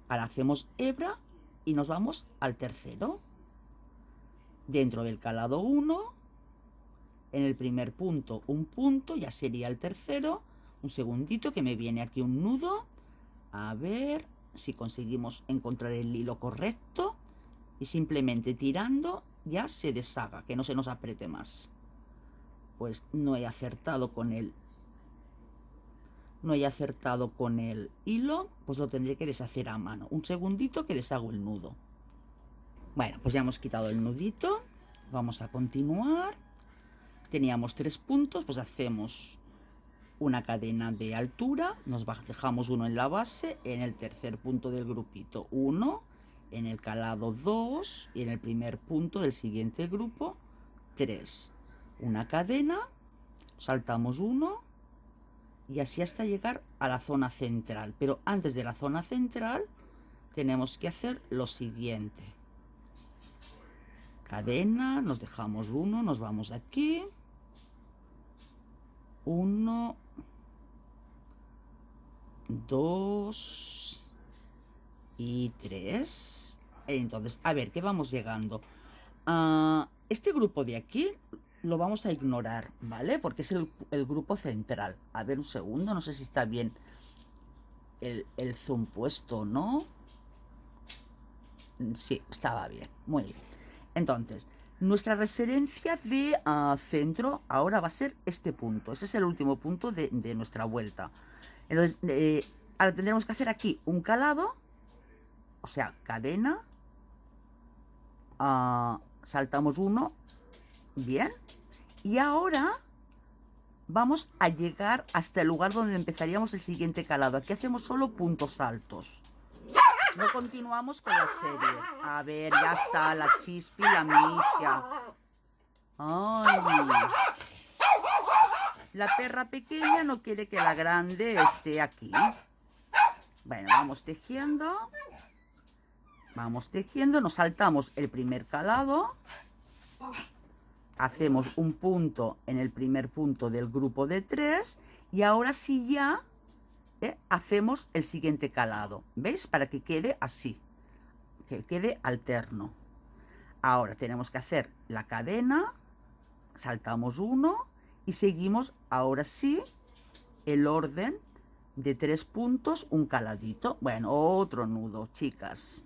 Ahora hacemos hebra y nos vamos al tercero. Dentro del calado 1, en el primer punto un punto, ya sería el tercero. Un segundito que me viene aquí un nudo. A ver si conseguimos encontrar el hilo correcto. Y simplemente tirando ya se deshaga, que no se nos apriete más. Pues no he acertado con el hilo, pues lo tendré que deshacer a mano. Un segundito que deshago el nudo. Bueno, pues ya hemos quitado el nudito. Vamos a continuar. teníamos 3 puntos, pues hacemos una cadena de altura, dejamos uno en la base, en el tercer punto del grupito 1, en el calado 2 y en el primer punto del siguiente grupo 3. Una cadena, saltamos 1 y así hasta llegar a la zona central. Pero antes de la zona central tenemos que hacer lo siguiente. Cadena, nos dejamos 1, nos vamos aquí. 1, 2 y 3. Entonces, a ver, ¿qué vamos llegando? Este grupo de aquí lo vamos a ignorar, ¿vale? Porque es el grupo central. A ver, un segundo, no sé si está bien el zoom puesto, ¿no? Sí, estaba bien, muy bien. Entonces, nuestra referencia de centro ahora va a ser este punto. Ese es el último punto de nuestra vuelta. Entonces, ahora tendremos que hacer aquí un calado, o sea, cadena. Saltamos 1, bien. Y ahora vamos a llegar hasta el lugar donde empezaríamos el siguiente calado. Aquí hacemos solo puntos altos. No continuamos con la serie. A ver, ya está la Chispi y la Misha. Ay. La perra pequeña no quiere que la grande esté aquí. Bueno, vamos tejiendo. Vamos tejiendo. Nos saltamos el primer calado. Hacemos un punto en el primer punto del grupo de 3. Y ahora sí ya... hacemos el siguiente calado, ¿veis? Para que quede así, que quede alterno. Ahora tenemos que hacer la cadena, saltamos 1 y seguimos ahora sí el orden de 3 puntos, un caladito. Bueno, otro nudo, chicas.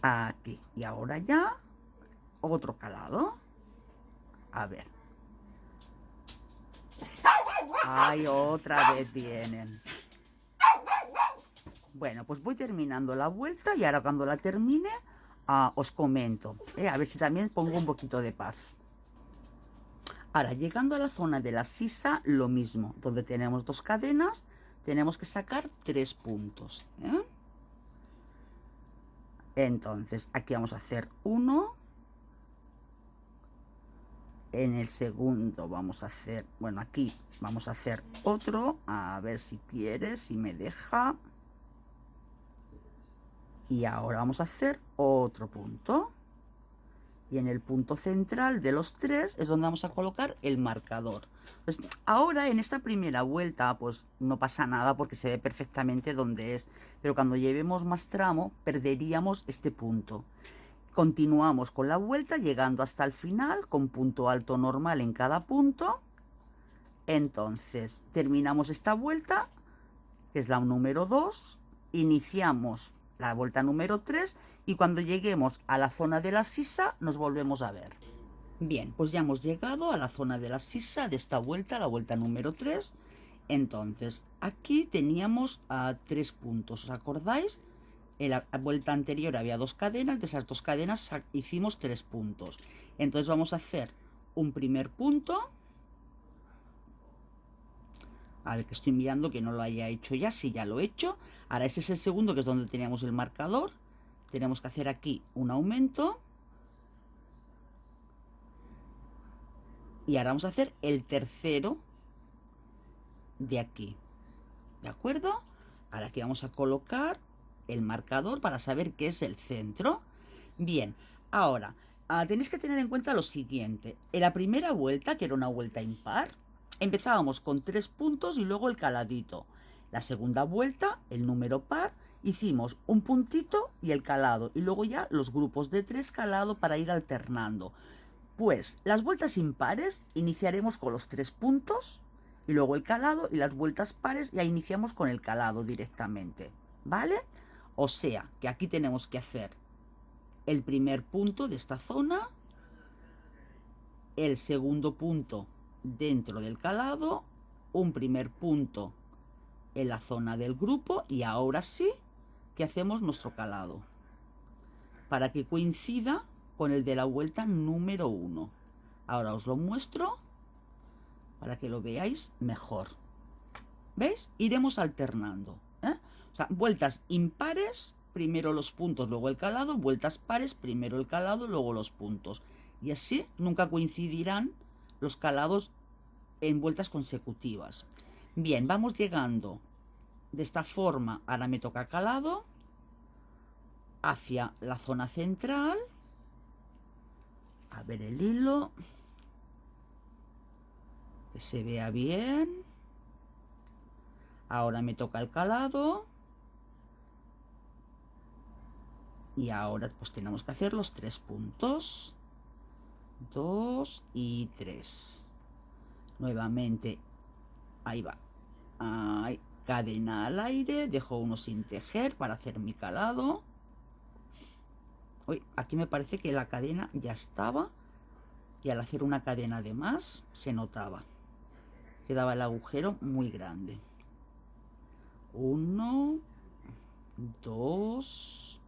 Aquí, y ahora ya otro calado. A ver. Ay, otra vez vienen. Bueno, pues voy terminando la vuelta y ahora cuando la termine os comento. A ver si también pongo un poquito de paz. Ahora, llegando a la zona de la sisa, lo mismo. Donde tenemos 2 cadenas, tenemos que sacar 3 puntos. Entonces, aquí vamos a hacer 1. En el segundo vamos a hacer, bueno, aquí vamos a hacer otro, a ver si quiere, si me deja. Y ahora vamos a hacer otro punto. Y en el punto central de los 3 es donde vamos a colocar el marcador. Pues ahora en esta primera vuelta pues no pasa nada porque se ve perfectamente dónde es. Pero cuando llevemos más tramo perderíamos este punto. Continuamos con la vuelta llegando hasta el final con punto alto normal en cada punto. Entonces terminamos esta vuelta, que es la número 2, iniciamos la vuelta número 3 y cuando lleguemos a la zona de la sisa nos volvemos a ver. Bien, pues ya hemos llegado a la zona de la sisa de esta vuelta, la vuelta número 3. Entonces aquí teníamos 3 puntos, ¿os acordáis? En la vuelta anterior había 2 cadenas, de esas 2 cadenas hicimos 3 puntos. Entonces vamos a hacer un primer punto. A ver, que estoy mirando que no lo haya hecho ya. Sí, ya lo he hecho. Ahora ese es el segundo, que es donde teníamos el marcador. Tenemos que hacer aquí un aumento. Y ahora vamos a hacer el tercero de aquí. ¿De acuerdo? Ahora aquí vamos a colocar el marcador para saber qué es el centro. Bien, ahora tenéis que tener en cuenta lo siguiente. En la primera vuelta, que era una vuelta impar, empezábamos con 3 puntos y luego el caladito. La segunda vuelta, el número par, hicimos un puntito y el calado. Y luego ya los grupos de 3 calado para ir alternando. Pues las vueltas impares iniciaremos con los 3 puntos y luego el calado, y las vueltas pares ya iniciamos con el calado directamente, ¿vale? O sea, que aquí tenemos que hacer el primer punto de esta zona, el segundo punto dentro del calado, un primer punto en la zona del grupo y ahora sí que hacemos nuestro calado para que coincida con el de la vuelta número 1. Ahora os lo muestro para que lo veáis mejor. ¿Veis? Iremos alternando, ¿eh? O sea, vueltas impares, primero los puntos, luego el calado, vueltas pares, primero el calado, luego los puntos. Y así nunca coincidirán los calados en vueltas consecutivas. Bien, vamos llegando de esta forma. Ahora me toca calado hacia la zona central. A ver el hilo, que se vea bien. Ahora me toca el calado. Y ahora pues tenemos que hacer los 3 puntos. 2 y 3. Nuevamente, ahí va. Ahí, cadena al aire. Dejo uno sin tejer para hacer mi calado. Uy, aquí me parece que la cadena ya estaba. Y al hacer una cadena de más, se notaba. Quedaba el agujero muy grande. 1, 2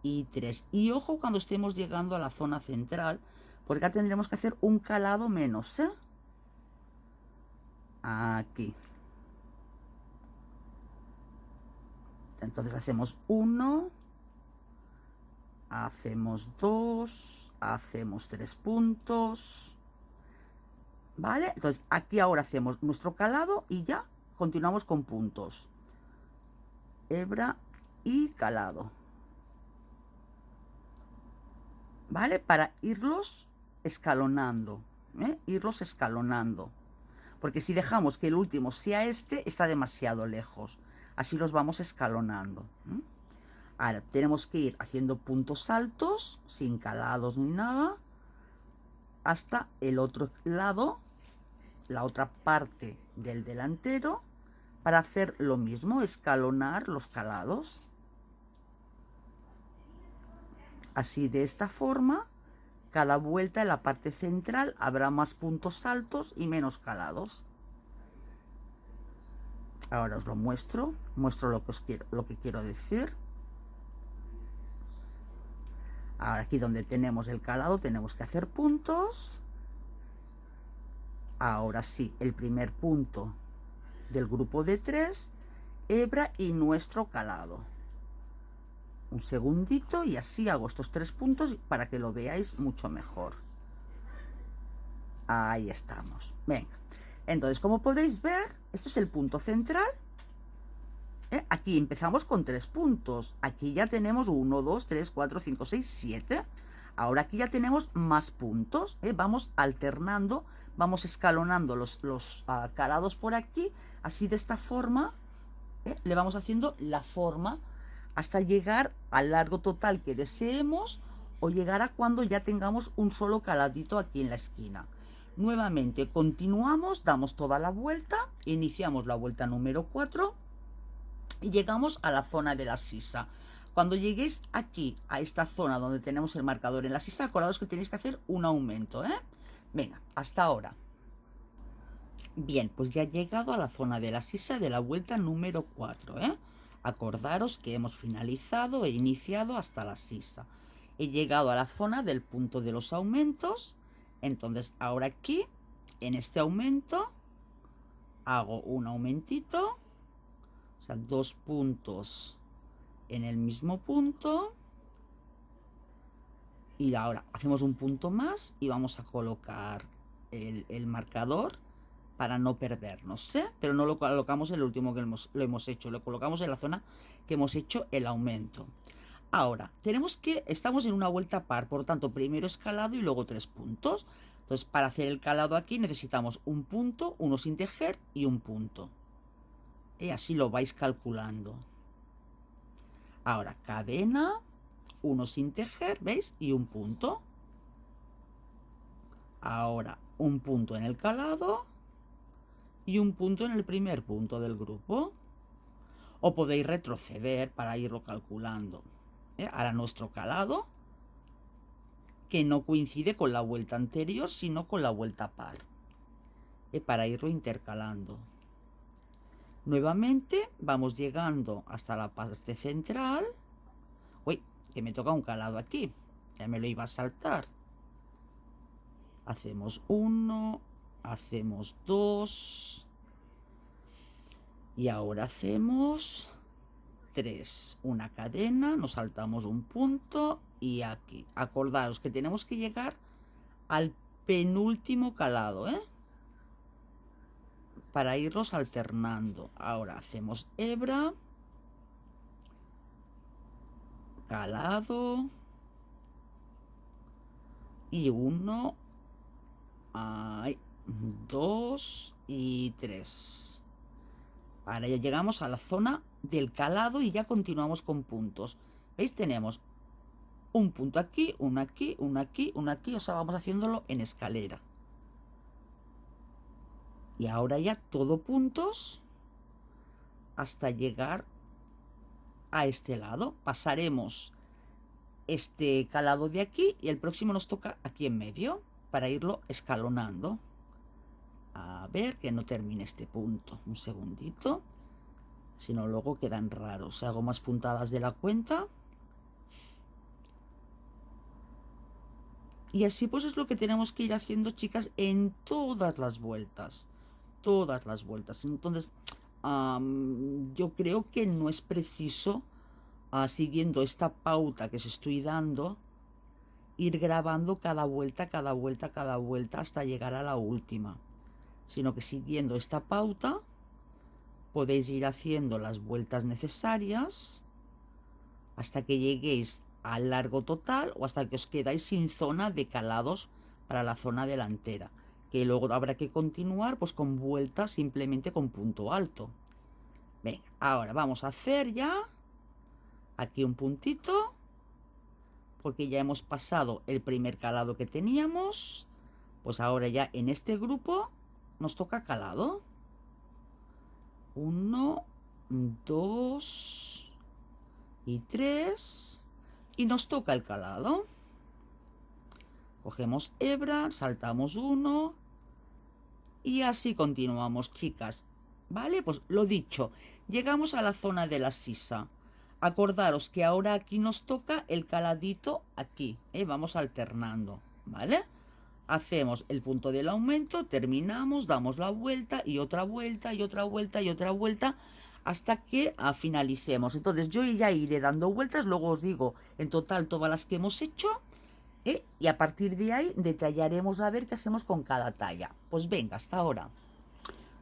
y 3. Y ojo cuando estemos llegando a la zona central, porque ahora tendremos que hacer un calado menos, ¿eh? Aquí. Entonces hacemos 1, hacemos 2, hacemos 3 puntos. ¿Vale? Entonces aquí ahora hacemos nuestro calado y ya continuamos con puntos. Hebra y calado. ¿Vale? Para irlos escalonando, ¿eh? Irlos escalonando. Porque si dejamos que el último sea este, está demasiado lejos. Así los vamos escalonando, ¿eh? Ahora tenemos que ir haciendo puntos altos, sin calados ni nada, hasta el otro lado, la otra parte del delantero, para hacer lo mismo, escalonar los calados. Así, de esta forma, cada vuelta en la parte central habrá más puntos altos y menos calados. Ahora os lo muestro lo que quiero decir. Ahora aquí donde tenemos el calado tenemos que hacer puntos. Ahora sí, el primer punto del grupo de 3, hebra y nuestro calado. Un segundito y así hago estos 3 puntos para que lo veáis mucho mejor. Ahí estamos. Venga. Entonces, como podéis ver, este es el punto central. Aquí empezamos con 3 puntos. Aquí ya tenemos 1, 2, 3, 4, 5, 6, 7. Ahora aquí ya tenemos más puntos. Vamos alternando, vamos escalonando los calados por aquí. Así, de esta forma, le vamos haciendo la forma hasta llegar al largo total que deseemos, o llegar a cuando ya tengamos un solo caladito aquí en la esquina. Nuevamente continuamos, damos toda la vuelta, iniciamos la vuelta número 4 y llegamos a la zona de la sisa. Cuando lleguéis aquí a esta zona donde tenemos el marcador en la sisa, acordaos que tenéis que hacer un aumento, ¿eh? Venga, hasta ahora. Bien, pues ya he llegado a la zona de la sisa de la vuelta número 4, ¿eh? Acordaros que hemos finalizado e iniciado hasta la sisa. He llegado a la zona del punto de los aumentos. Entonces ahora aquí, en este aumento, hago un aumentito, o sea, 2 puntos en el mismo punto. Y ahora hacemos un punto más y vamos a colocar el marcador para no perdernos, ¿eh? Pero no lo colocamos en el último que lo hemos hecho, lo colocamos en la zona que hemos hecho el aumento. Ahora, estamos en una vuelta par, por lo tanto, primero escalado y luego 3 puntos. Entonces, para hacer el calado aquí necesitamos un punto, uno sin tejer y un punto. Y así lo vais calculando. Ahora, cadena, uno sin tejer, ¿veis? Y un punto. Ahora, un punto en el calado y un punto en el primer punto del grupo. O podéis retroceder para irlo calculando. Ahora nuestro calado, que no coincide con la vuelta anterior, sino con la vuelta par, para irlo intercalando. Nuevamente vamos llegando hasta la parte central. Uy, que me toca un calado aquí. Ya me lo iba a saltar. Hacemos 1, hacemos 2 y ahora hacemos 3. Una cadena, nos saltamos un punto y aquí. Acordaos que tenemos que llegar al penúltimo calado, para irlos alternando. Ahora hacemos hebra, calado y 1, 2 y 3. Ahora ya llegamos a la zona del calado y ya continuamos con puntos. ¿Veis? Tenemos un punto aquí, uno aquí, uno aquí, uno aquí. O sea, vamos haciéndolo en escalera. Y ahora ya todo puntos hasta llegar a este lado. Pasaremos este calado de aquí y el próximo nos toca aquí en medio para irlo escalonando. A ver que no termine este punto. Un segundito. Si no, luego quedan raros. Hago más puntadas de la cuenta. Y así pues es lo que tenemos que ir haciendo, chicas, en todas las vueltas. Todas las vueltas. Entonces, yo creo que no es preciso, siguiendo esta pauta que os estoy dando, ir grabando cada vuelta, cada vuelta, cada vuelta hasta llegar a la última. Sino que siguiendo esta pauta podéis ir haciendo las vueltas necesarias hasta que lleguéis al largo total o hasta que os quedáis sin zona de calados para la zona delantera, que luego habrá que continuar pues con vueltas simplemente con punto alto. Venga, ahora vamos a hacer ya aquí un puntito porque ya hemos pasado el primer calado que teníamos. Pues ahora ya en este grupo nos toca calado. 1, 2 y 3 y nos toca el calado. Cogemos hebra, saltamos 1 y así continuamos, chicas. ¿Vale? Pues lo dicho, llegamos a la zona de la sisa. Acordaros que ahora aquí nos toca el caladito aquí, vamos alternando, ¿vale? Hacemos el punto del aumento, terminamos, damos la vuelta y otra vuelta y otra vuelta y otra vuelta hasta que finalicemos. Entonces yo ya iré dando vueltas, luego os digo en total todas las que hemos hecho, y a partir de ahí detallaremos a ver qué hacemos con cada talla. Pues venga, hasta ahora.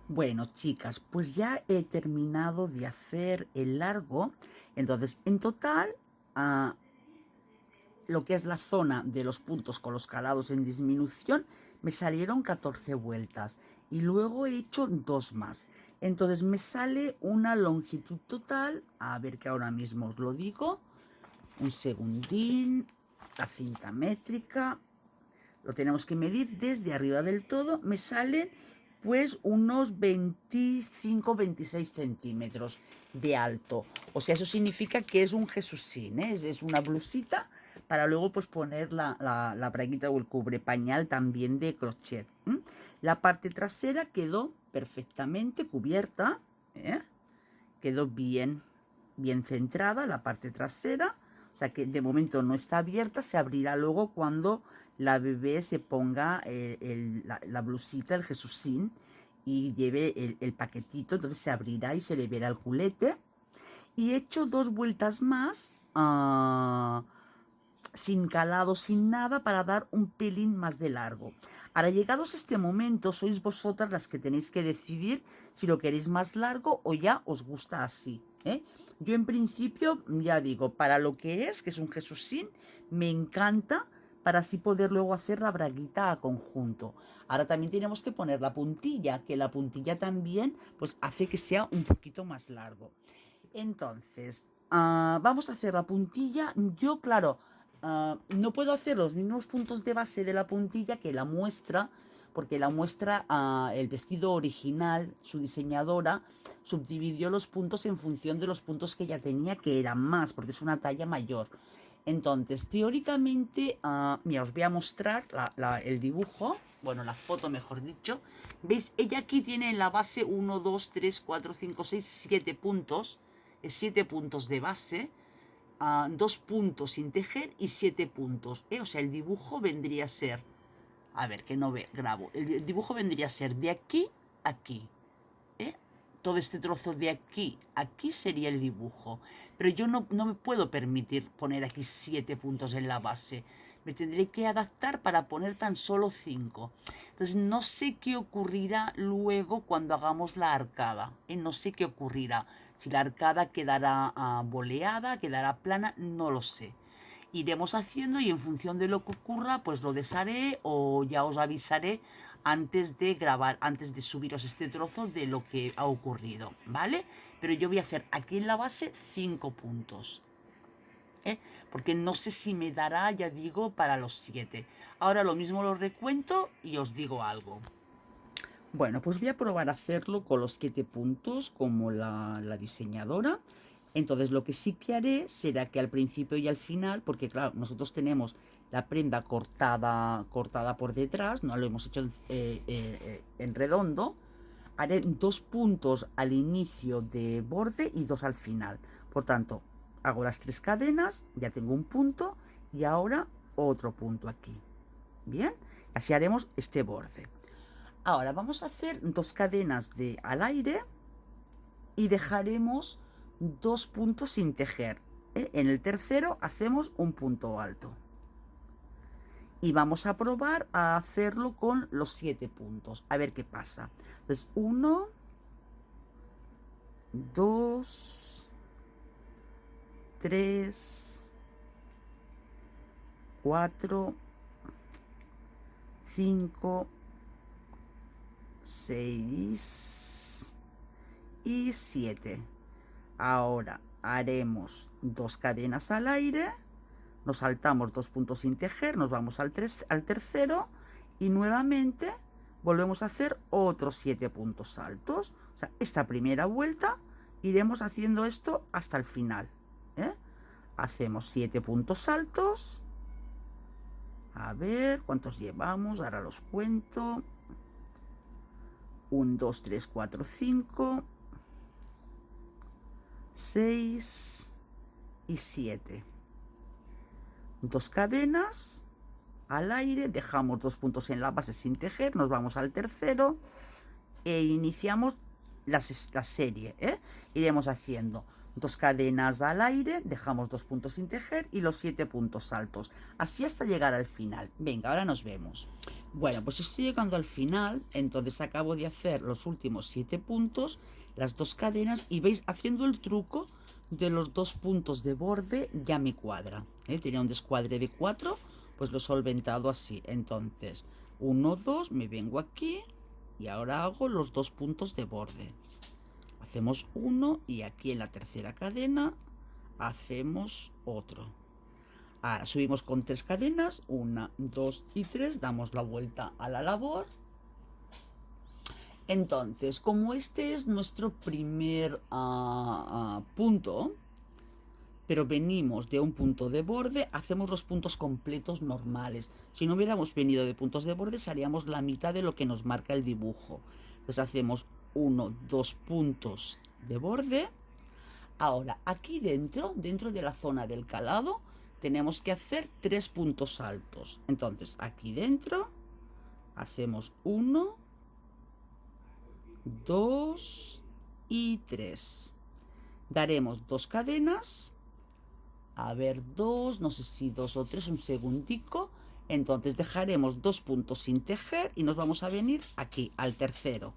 Bueno, chicas, pues ya he terminado de hacer el largo. Entonces, en total, lo que es la zona de los puntos con los calados en disminución, me salieron 14 vueltas. Y luego he hecho 2 más. Entonces, me sale una longitud total, a ver que ahora mismo os lo digo. Un segundín, la cinta métrica. Lo tenemos que medir desde arriba del todo. Me salen pues unos 25-26 centímetros de alto. O sea, eso significa que es un jesusín, es una blusita para luego pues poner la braguita o el cubre pañal también de crochet. La parte trasera quedó perfectamente cubierta, quedó bien centrada la parte trasera. O sea que de momento no está abierta, se abrirá luego cuando la bebé se ponga la blusita, el jesusín, y lleve el paquetito. Entonces se abrirá y se le verá el culete. Y he hecho 2 vueltas más, sin calado, sin nada, para dar un pelín más de largo. Ahora, llegados a este momento, sois vosotras las que tenéis que decidir si lo queréis más largo o ya os gusta así. Yo en principio, ya digo, para lo que es un jesusín, me encanta, para así poder luego hacer la braguita a conjunto. Ahora también tenemos que poner la puntilla, que la puntilla también pues hace que sea un poquito más largo. Entonces, vamos a hacer la puntilla. Yo, claro, no puedo hacer los mismos puntos de base de la puntilla que la muestra, porque la muestra, el vestido original, su diseñadora subdividió los puntos en función de los puntos que ella tenía, que eran más, porque es una talla mayor. Entonces, teóricamente, mira, os voy a mostrar el dibujo, bueno, la foto mejor dicho. ¿Veis? Ella aquí tiene en la base 1, 2, 3, 4, 5, 6, 7 puntos, 7 puntos de base. 2 puntos sin tejer y 7 puntos, o sea, el dibujo vendría a ser, a ver, que no grabo, el dibujo vendría a ser de aquí a aquí, todo este trozo de aquí a aquí sería el dibujo, pero yo no me puedo permitir poner aquí 7 puntos en la base, me tendré que adaptar para poner tan solo 5. Entonces no sé qué ocurrirá luego cuando hagamos la arcada, no sé qué ocurrirá, si la arcada quedará boleada, quedará plana, no lo sé. Iremos haciendo y en función de lo que ocurra, pues lo desharé o ya os avisaré antes de grabar, antes de subiros este trozo de lo que ha ocurrido, ¿vale? Pero yo voy a hacer aquí en la base 5 puntos, porque no sé si me dará, ya digo, para los 7. Ahora lo mismo lo recuento y os digo algo. Bueno, pues voy a probar a hacerlo con los 7 puntos como la diseñadora. Entonces lo que sí que haré será que al principio y al final, porque claro, nosotros tenemos la prenda cortada por detrás, no lo hemos hecho en redondo, haré 2 puntos al inicio de borde y 2 al final. Por tanto, hago las 3 cadenas, ya tengo un punto y ahora otro punto aquí. Bien, así haremos este borde. Ahora vamos a hacer 2 cadenas al aire y dejaremos 2 puntos sin tejer. En el tercero hacemos un punto alto. Y vamos a probar a hacerlo con los 7 puntos. A ver qué pasa. Entonces 1, 2, 3, 4, 5, 6 y 7. Ahora haremos 2 cadenas al aire, nos saltamos 2 puntos sin tejer, nos vamos al tercero y nuevamente volvemos a hacer otros 7 puntos altos. O sea, esta primera vuelta iremos haciendo esto hasta el final. Hacemos 7 puntos altos. A ver cuántos llevamos, ahora los cuento. 1, 2, 3, 4, 5, 6 y 7. 2 cadenas al aire, dejamos 2 puntos en la base sin tejer, nos vamos al tercero e iniciamos la serie. Iremos haciendo 2 cadenas al aire, dejamos 2 puntos sin tejer y los 7 puntos altos, así hasta llegar al final. Venga, ahora nos vemos. Bueno, pues estoy llegando al final, entonces acabo de hacer los últimos 7 puntos, las 2 cadenas, y veis, haciendo el truco de los 2 puntos de borde ya me cuadra. Tenía un descuadre de 4, pues lo he solventado así. Entonces 1, 2, me vengo aquí y ahora hago los 2 puntos de borde. Hacemos uno y aquí en la tercera cadena hacemos otro. Ahora subimos con 3 cadenas, 1, 2 y 3, damos la vuelta a la labor. Entonces, como este es nuestro primer punto, pero venimos de un punto de borde, hacemos los puntos completos normales. Si no hubiéramos venido de puntos de borde, haríamos la mitad de lo que nos marca el dibujo. Entonces hacemos 1, 2 puntos de borde. Ahora, aquí dentro de la zona del calado, tenemos que hacer 3 puntos altos. Entonces, aquí dentro hacemos 1, 2 y 3. Daremos 2 cadenas. A ver, 2, no sé si 2 o 3, un segundico. Entonces dejaremos 2 puntos sin tejer y nos vamos a venir aquí al tercero.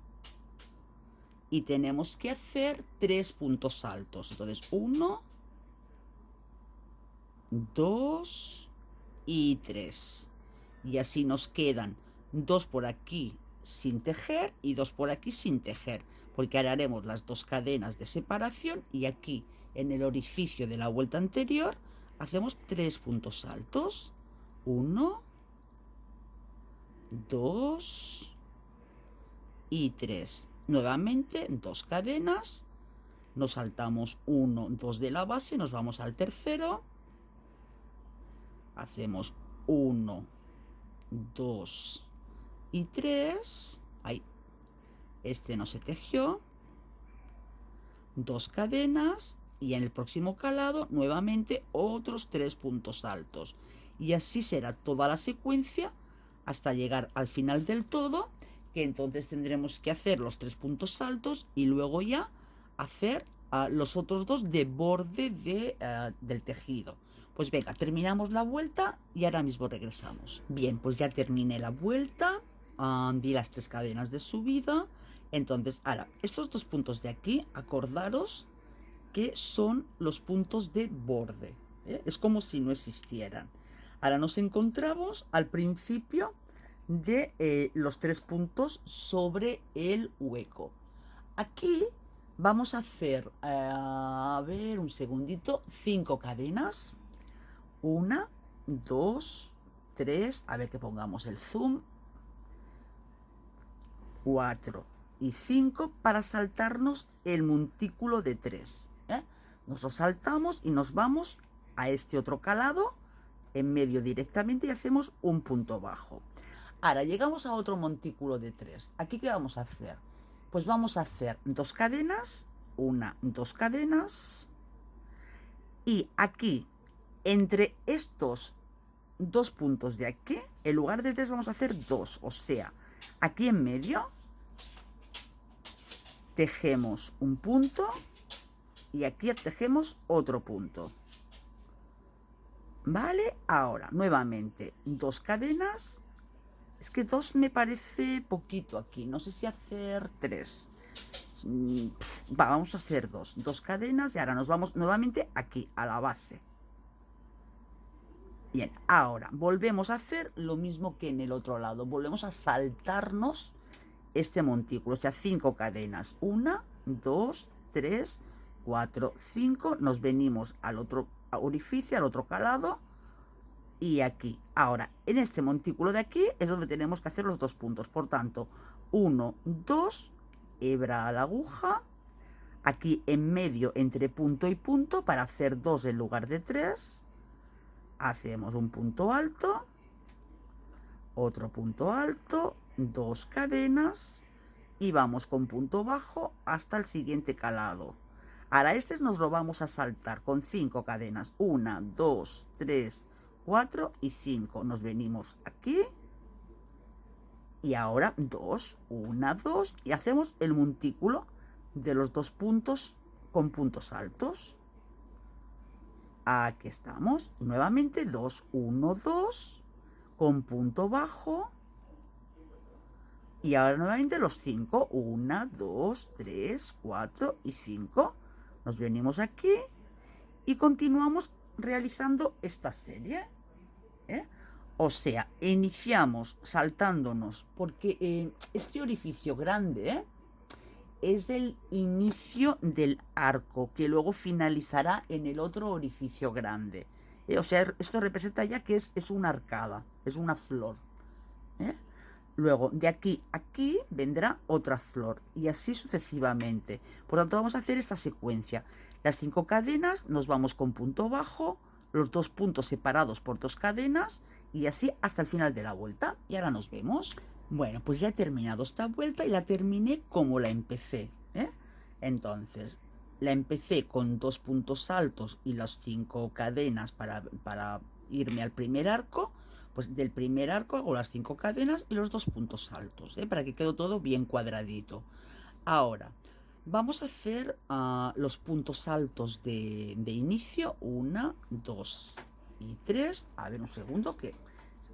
Y tenemos que hacer 3 puntos altos. Entonces 1, 2 y 3. Y así nos quedan 2 por aquí sin tejer y 2 por aquí sin tejer, porque ahora haremos las 2 cadenas de separación y aquí en el orificio de la vuelta anterior hacemos 3 puntos altos. 1, 2 y 3. Nuevamente 2 cadenas, nos saltamos 1, 2 de la base, nos vamos al tercero, hacemos 1, 2 y 3. Ahí, este no se tejió. 2 cadenas y en el próximo calado nuevamente otros 3 puntos altos. Y así será toda la secuencia hasta llegar al final del todo, que entonces tendremos que hacer los 3 puntos altos y luego ya hacer los otros 2 de borde del tejido. Pues venga, terminamos la vuelta y ahora mismo regresamos. Bien, pues ya terminé la vuelta, di las 3 cadenas de subida. Entonces, ahora, estos 2 puntos de aquí, acordaros que son los puntos de borde, ¿eh? Es como si no existieran. Ahora nos encontramos al principio de los 3 puntos sobre el hueco. Aquí vamos a hacer, a ver, un segundito, 5 cadenas. 1, 2, 3, a ver que pongamos el zoom, 4 y 5 para saltarnos el montículo de 3. Nos lo saltamos y nos vamos a este otro calado en medio directamente y hacemos un punto bajo. Ahora llegamos a otro montículo de 3. ¿Aquí qué vamos a hacer? Pues vamos a hacer 2 cadenas, 1, 2 cadenas, y aquí, entre estos 2 puntos de aquí, en lugar de 3 vamos a hacer 2, o sea, aquí en medio tejemos un punto y aquí tejemos otro punto. Vale, ahora nuevamente 2 cadenas. Es que 2 me parece poquito aquí, no sé si hacer 3. Vamos a hacer 2 cadenas y ahora nos vamos nuevamente aquí a la base. Bien, ahora volvemos a hacer lo mismo que en el otro lado, volvemos a saltarnos este montículo, o sea, 5 cadenas, 1, 2, 3, 4, 5, nos venimos al otro orificio, al otro calado, y aquí. Ahora, en este montículo de aquí es donde tenemos que hacer los 2 puntos, por tanto, 1, 2, hebra a la aguja, aquí en medio entre punto y punto, para hacer 2 en lugar de 3, hacemos un punto alto, otro punto alto, 2 cadenas y vamos con punto bajo hasta el siguiente calado. Ahora este nos lo vamos a saltar con 5 cadenas, 1, 2, 3, 4 y 5. Nos venimos aquí y ahora 2, 1, 2 y hacemos el montículo de los 2 puntos con puntos altos. Aquí estamos, nuevamente 2, 1, 2 con punto bajo y ahora nuevamente los 5, 1, 2, 3, 4 y 5. Nos venimos aquí y continuamos realizando esta serie, o sea, iniciamos saltándonos porque este orificio grande es el inicio del arco que luego finalizará en el otro orificio grande. O sea, esto representa ya que es una arcada, es una flor. Luego, de aquí a aquí vendrá otra flor y así sucesivamente. Por tanto, vamos a hacer esta secuencia. Las 5 cadenas, nos vamos con punto bajo, los 2 puntos separados por 2 cadenas y así hasta el final de la vuelta. Y ahora nos vemos. Bueno, pues ya he terminado esta vuelta y la terminé como la empecé. Entonces, la empecé con 2 puntos altos y las 5 cadenas para irme al primer arco. Pues del primer arco hago las 5 cadenas y los 2 puntos altos, para que quede todo bien cuadradito. Ahora, vamos a hacer los puntos altos de inicio, 1, 2 y 3. A ver, un segundo, que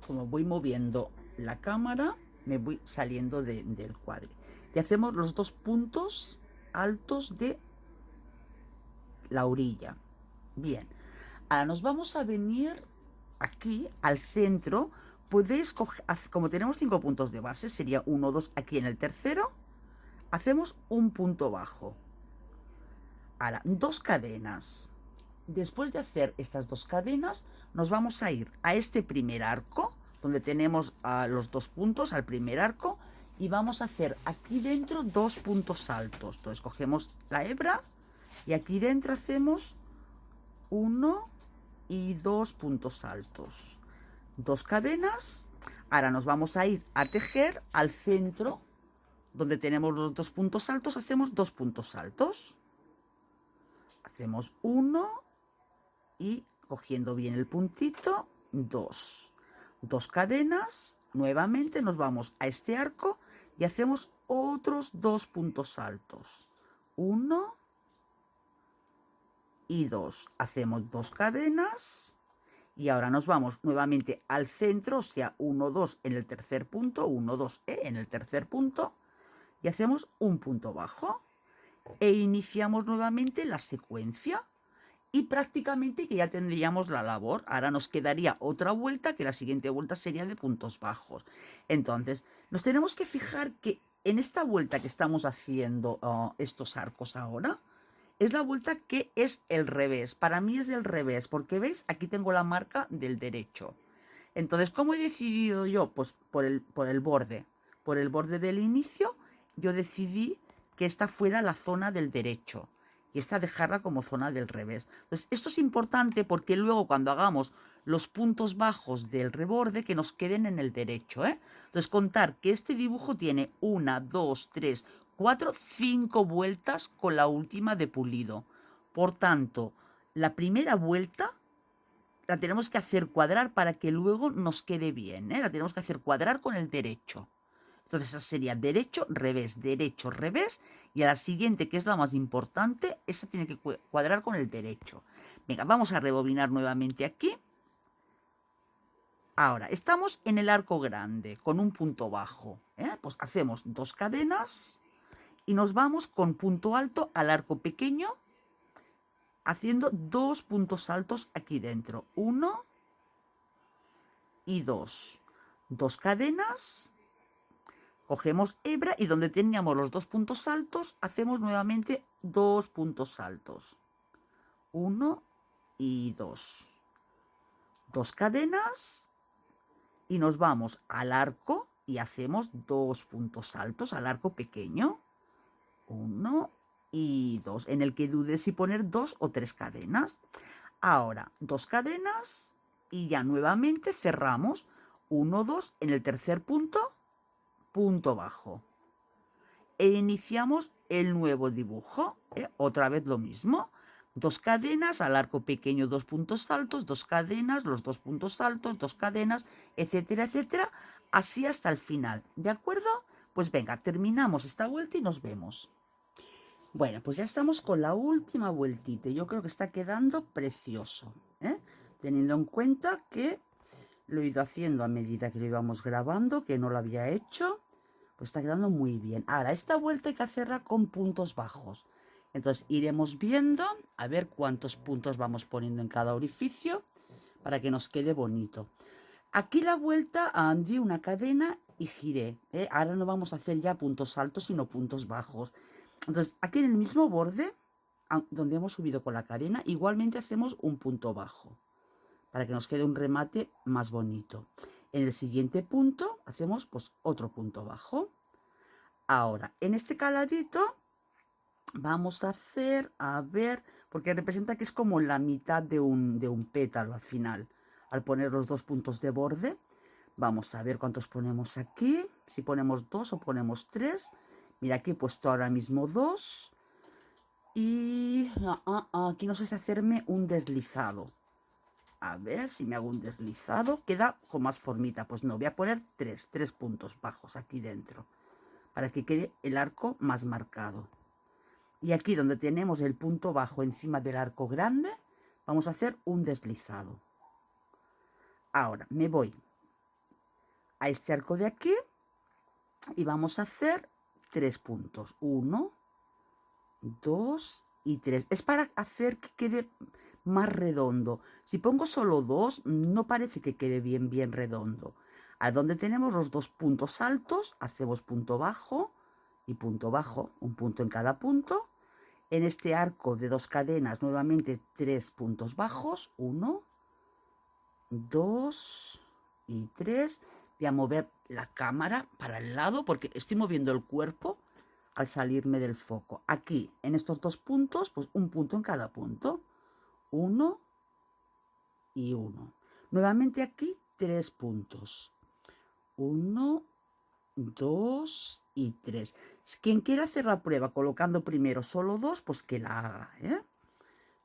como voy moviendo la cámara, me voy saliendo del cuadro. Y hacemos los 2 puntos altos de la orilla. Bien, ahora nos vamos a venir aquí al centro. Podéis coger, como tenemos 5 puntos de base, sería 1, 2, aquí en el tercero, hacemos un punto bajo. Ahora, 2 cadenas. Después de hacer estas 2 cadenas, nos vamos a ir a este primer arco, donde tenemos los 2 puntos, al primer arco, y vamos a hacer aquí dentro 2 puntos altos. Entonces cogemos la hebra y aquí dentro hacemos 1 y 2 puntos altos, 2 cadenas. Ahora nos vamos a ir a tejer al centro, donde tenemos los 2 puntos altos, hacemos 2 puntos altos. Hacemos 1 y cogiendo bien el puntito, 2. 2 cadenas, nuevamente nos vamos a este arco y hacemos otros 2 puntos altos. 1 y 2. Hacemos 2 cadenas y ahora nos vamos nuevamente al centro, o sea, 1, 2 en el tercer punto, 1, 2 en el tercer punto y hacemos un punto bajo e iniciamos nuevamente la secuencia. Y prácticamente que ya tendríamos la labor. Ahora nos quedaría otra vuelta, que la siguiente vuelta sería de puntos bajos. Entonces, nos tenemos que fijar que en esta vuelta que estamos haciendo estos arcos ahora, es la vuelta que es el revés. Para mí es el revés, porque veis, aquí tengo la marca del derecho. Entonces, ¿cómo he decidido yo? Pues por el borde. Por el borde del inicio, yo decidí que esta fuera la zona del derecho y esta dejarla como zona del revés. Entonces, esto es importante porque luego cuando hagamos los puntos bajos del reborde, que nos queden en el derecho, ¿eh? Entonces, contar que este dibujo tiene 1, 2, 3, 4, 5 vueltas con la última de pulido. Por tanto, la primera vuelta la tenemos que hacer cuadrar para que luego nos quede bien, ¿eh? La tenemos que hacer cuadrar con el derecho. Entonces esa sería derecho, revés, y a la siguiente, que es la más importante, esa tiene que cuadrar con el derecho. Venga, vamos a rebobinar nuevamente aquí. Ahora, estamos en el arco grande, con un punto bajo, ¿eh? Pues hacemos 2 cadenas y nos vamos con punto alto al arco pequeño, haciendo 2 puntos altos aquí dentro. 1 y 2. 2 cadenas. Cogemos hebra y donde teníamos los 2 puntos altos, hacemos nuevamente 2 puntos altos. 1 y 2. 2 cadenas y nos vamos al arco y hacemos 2 puntos altos al arco pequeño. 1 y 2, en el que dudes si poner 2 o 3 cadenas. Ahora, 2 cadenas y ya nuevamente cerramos 1, 2 en el tercer punto, punto bajo. E iniciamos el nuevo dibujo, otra vez lo mismo. 2 cadenas, al arco pequeño 2 puntos altos, 2 cadenas, los 2 puntos altos, 2 cadenas, etcétera, etcétera, así hasta el final, ¿de acuerdo? Pues venga, terminamos esta vuelta y nos vemos. Bueno, pues ya estamos con la última vueltita. Yo creo que está quedando precioso, ¿eh? Teniendo en cuenta que lo he ido haciendo a medida que lo íbamos grabando, que no lo había hecho. Pues está quedando muy bien. Ahora, esta vuelta hay que hacerla con puntos bajos. Entonces iremos viendo a ver cuántos puntos vamos poniendo en cada orificio para que nos quede bonito. Aquí la vuelta di una cadena y giré. Ahora no vamos a hacer ya puntos altos, sino puntos bajos. Entonces, aquí en el mismo borde, donde hemos subido con la cadena, igualmente hacemos un punto bajo, para que nos quede un remate más bonito. En el siguiente punto hacemos pues otro punto bajo. Ahora, en este caladito vamos a hacer, a ver, porque representa que es como la mitad de un pétalo al final. Al poner los 2 puntos de borde, vamos a ver cuántos ponemos aquí, si ponemos 2 o ponemos 3. Mira, aquí he puesto ahora mismo 2 y aquí no sé si hacerme un deslizado. A ver si me hago un deslizado, queda con más formita. Pues no, voy a poner 3 puntos bajos aquí dentro, para que quede el arco más marcado. Y aquí donde tenemos el punto bajo encima del arco grande, vamos a hacer un deslizado. Ahora me voy a este arco de aquí y vamos a hacer 3 puntos. 1, 2 y 3. Es para hacer que quede más redondo. Si pongo solo 2, no parece que quede bien redondo. A donde tenemos los 2 puntos altos, hacemos punto bajo y punto bajo, un punto en cada punto. En este arco de 2 cadenas, nuevamente 3 puntos bajos. 1, 2 y 3. Voy a mover la cámara para el lado porque estoy moviendo el cuerpo al salirme del foco. Aquí, en estos 2 puntos, pues un punto en cada punto. 1 y 1. Nuevamente aquí 3 puntos. 1, 2 y 3. Quien quiera hacer la prueba colocando primero solo 2, pues que la haga, ¿eh?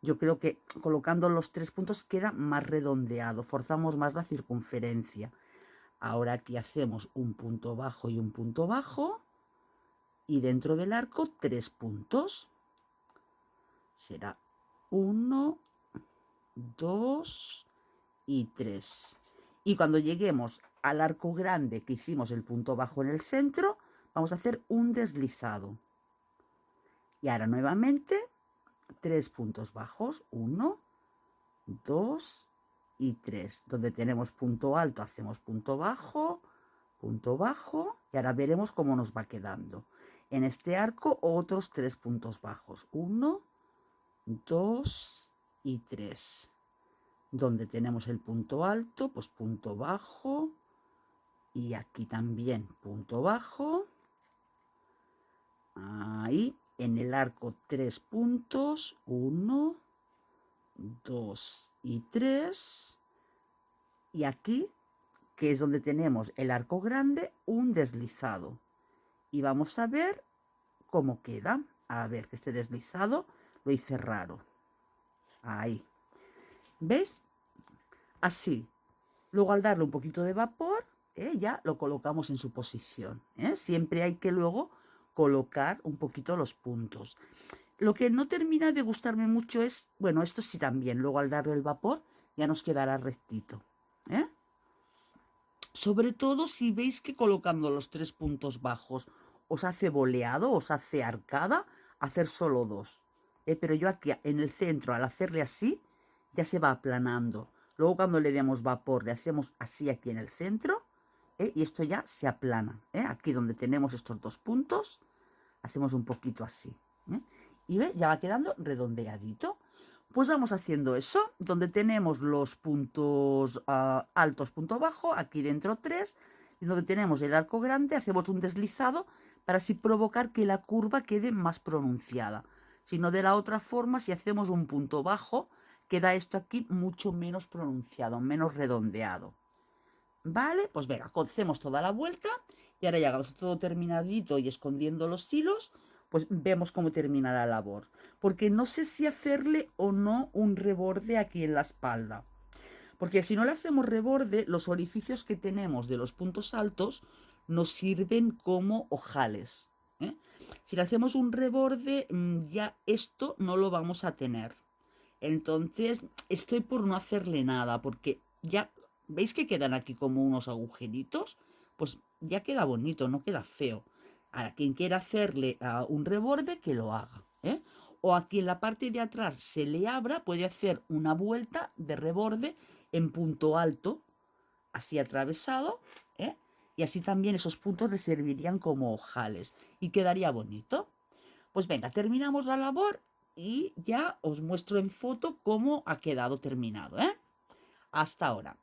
yo creo que colocando los 3 puntos queda más redondeado, forzamos más la circunferencia. Ahora aquí hacemos un punto bajo y un punto bajo, y dentro del arco 3 puntos. Será 1, 2 y 3. Y cuando lleguemos al arco grande que hicimos el punto bajo en el centro, vamos a hacer un deslizado. Y ahora nuevamente 3 puntos bajos, 1, 2 y 3. Donde tenemos punto alto hacemos punto bajo, y ahora veremos cómo nos va quedando. En este arco otros 3 puntos bajos, 1, 2 y 3. Donde tenemos el punto alto, pues punto bajo, y aquí también punto bajo. Ahí en el arco 3 puntos, 1, 2 y 3. Y aquí, que es donde tenemos el arco grande, un deslizado. Y vamos a ver cómo queda. A ver, que este deslizado lo hice raro. Ahí. ¿Veis? Así. Luego al darle un poquito de vapor, ya lo colocamos en su posición. Siempre hay que luego colocar un poquito los puntos. Lo que no termina de gustarme mucho es, bueno, esto sí también, luego al darle el vapor ya nos quedará rectito. Sobre todo si veis que colocando los 3 puntos bajos os hace boleado, os hace arcada, hacer solo 2. Pero yo aquí en el centro, al hacerle así, ya se va aplanando. Luego cuando le demos vapor, le hacemos así aquí en el centro, y esto ya se aplana. Aquí donde tenemos estos 2 puntos, hacemos un poquito así. Y ve, ya va quedando redondeadito. Pues vamos haciendo eso, donde tenemos los puntos altos, punto bajo, aquí dentro 3, y donde tenemos el arco grande, hacemos un deslizado para así provocar que la curva quede más pronunciada. Si no, de la otra forma, si hacemos un punto bajo, queda esto aquí mucho menos pronunciado, menos redondeado. ¿Vale? Pues venga, hacemos toda la vuelta y ahora ya todo terminadito y escondiendo los hilos, pues vemos cómo termina la labor. Porque no sé si hacerle o no un reborde aquí en la espalda. Porque si no le hacemos reborde, los orificios que tenemos de los puntos altos nos sirven como ojales. Si le hacemos un reborde, ya esto no lo vamos a tener. Entonces, estoy por no hacerle nada, porque ya, ¿veis que quedan aquí como unos agujeritos? Pues ya queda bonito, no queda feo. Ahora, quien quiera hacerle un reborde, que lo haga. O aquí en la parte de atrás se le abra, puede hacer una vuelta de reborde en punto alto, así atravesado, y así también esos puntos le servirían como ojales y quedaría bonito. Pues venga, terminamos la labor y ya os muestro en foto cómo ha quedado terminado. Hasta ahora.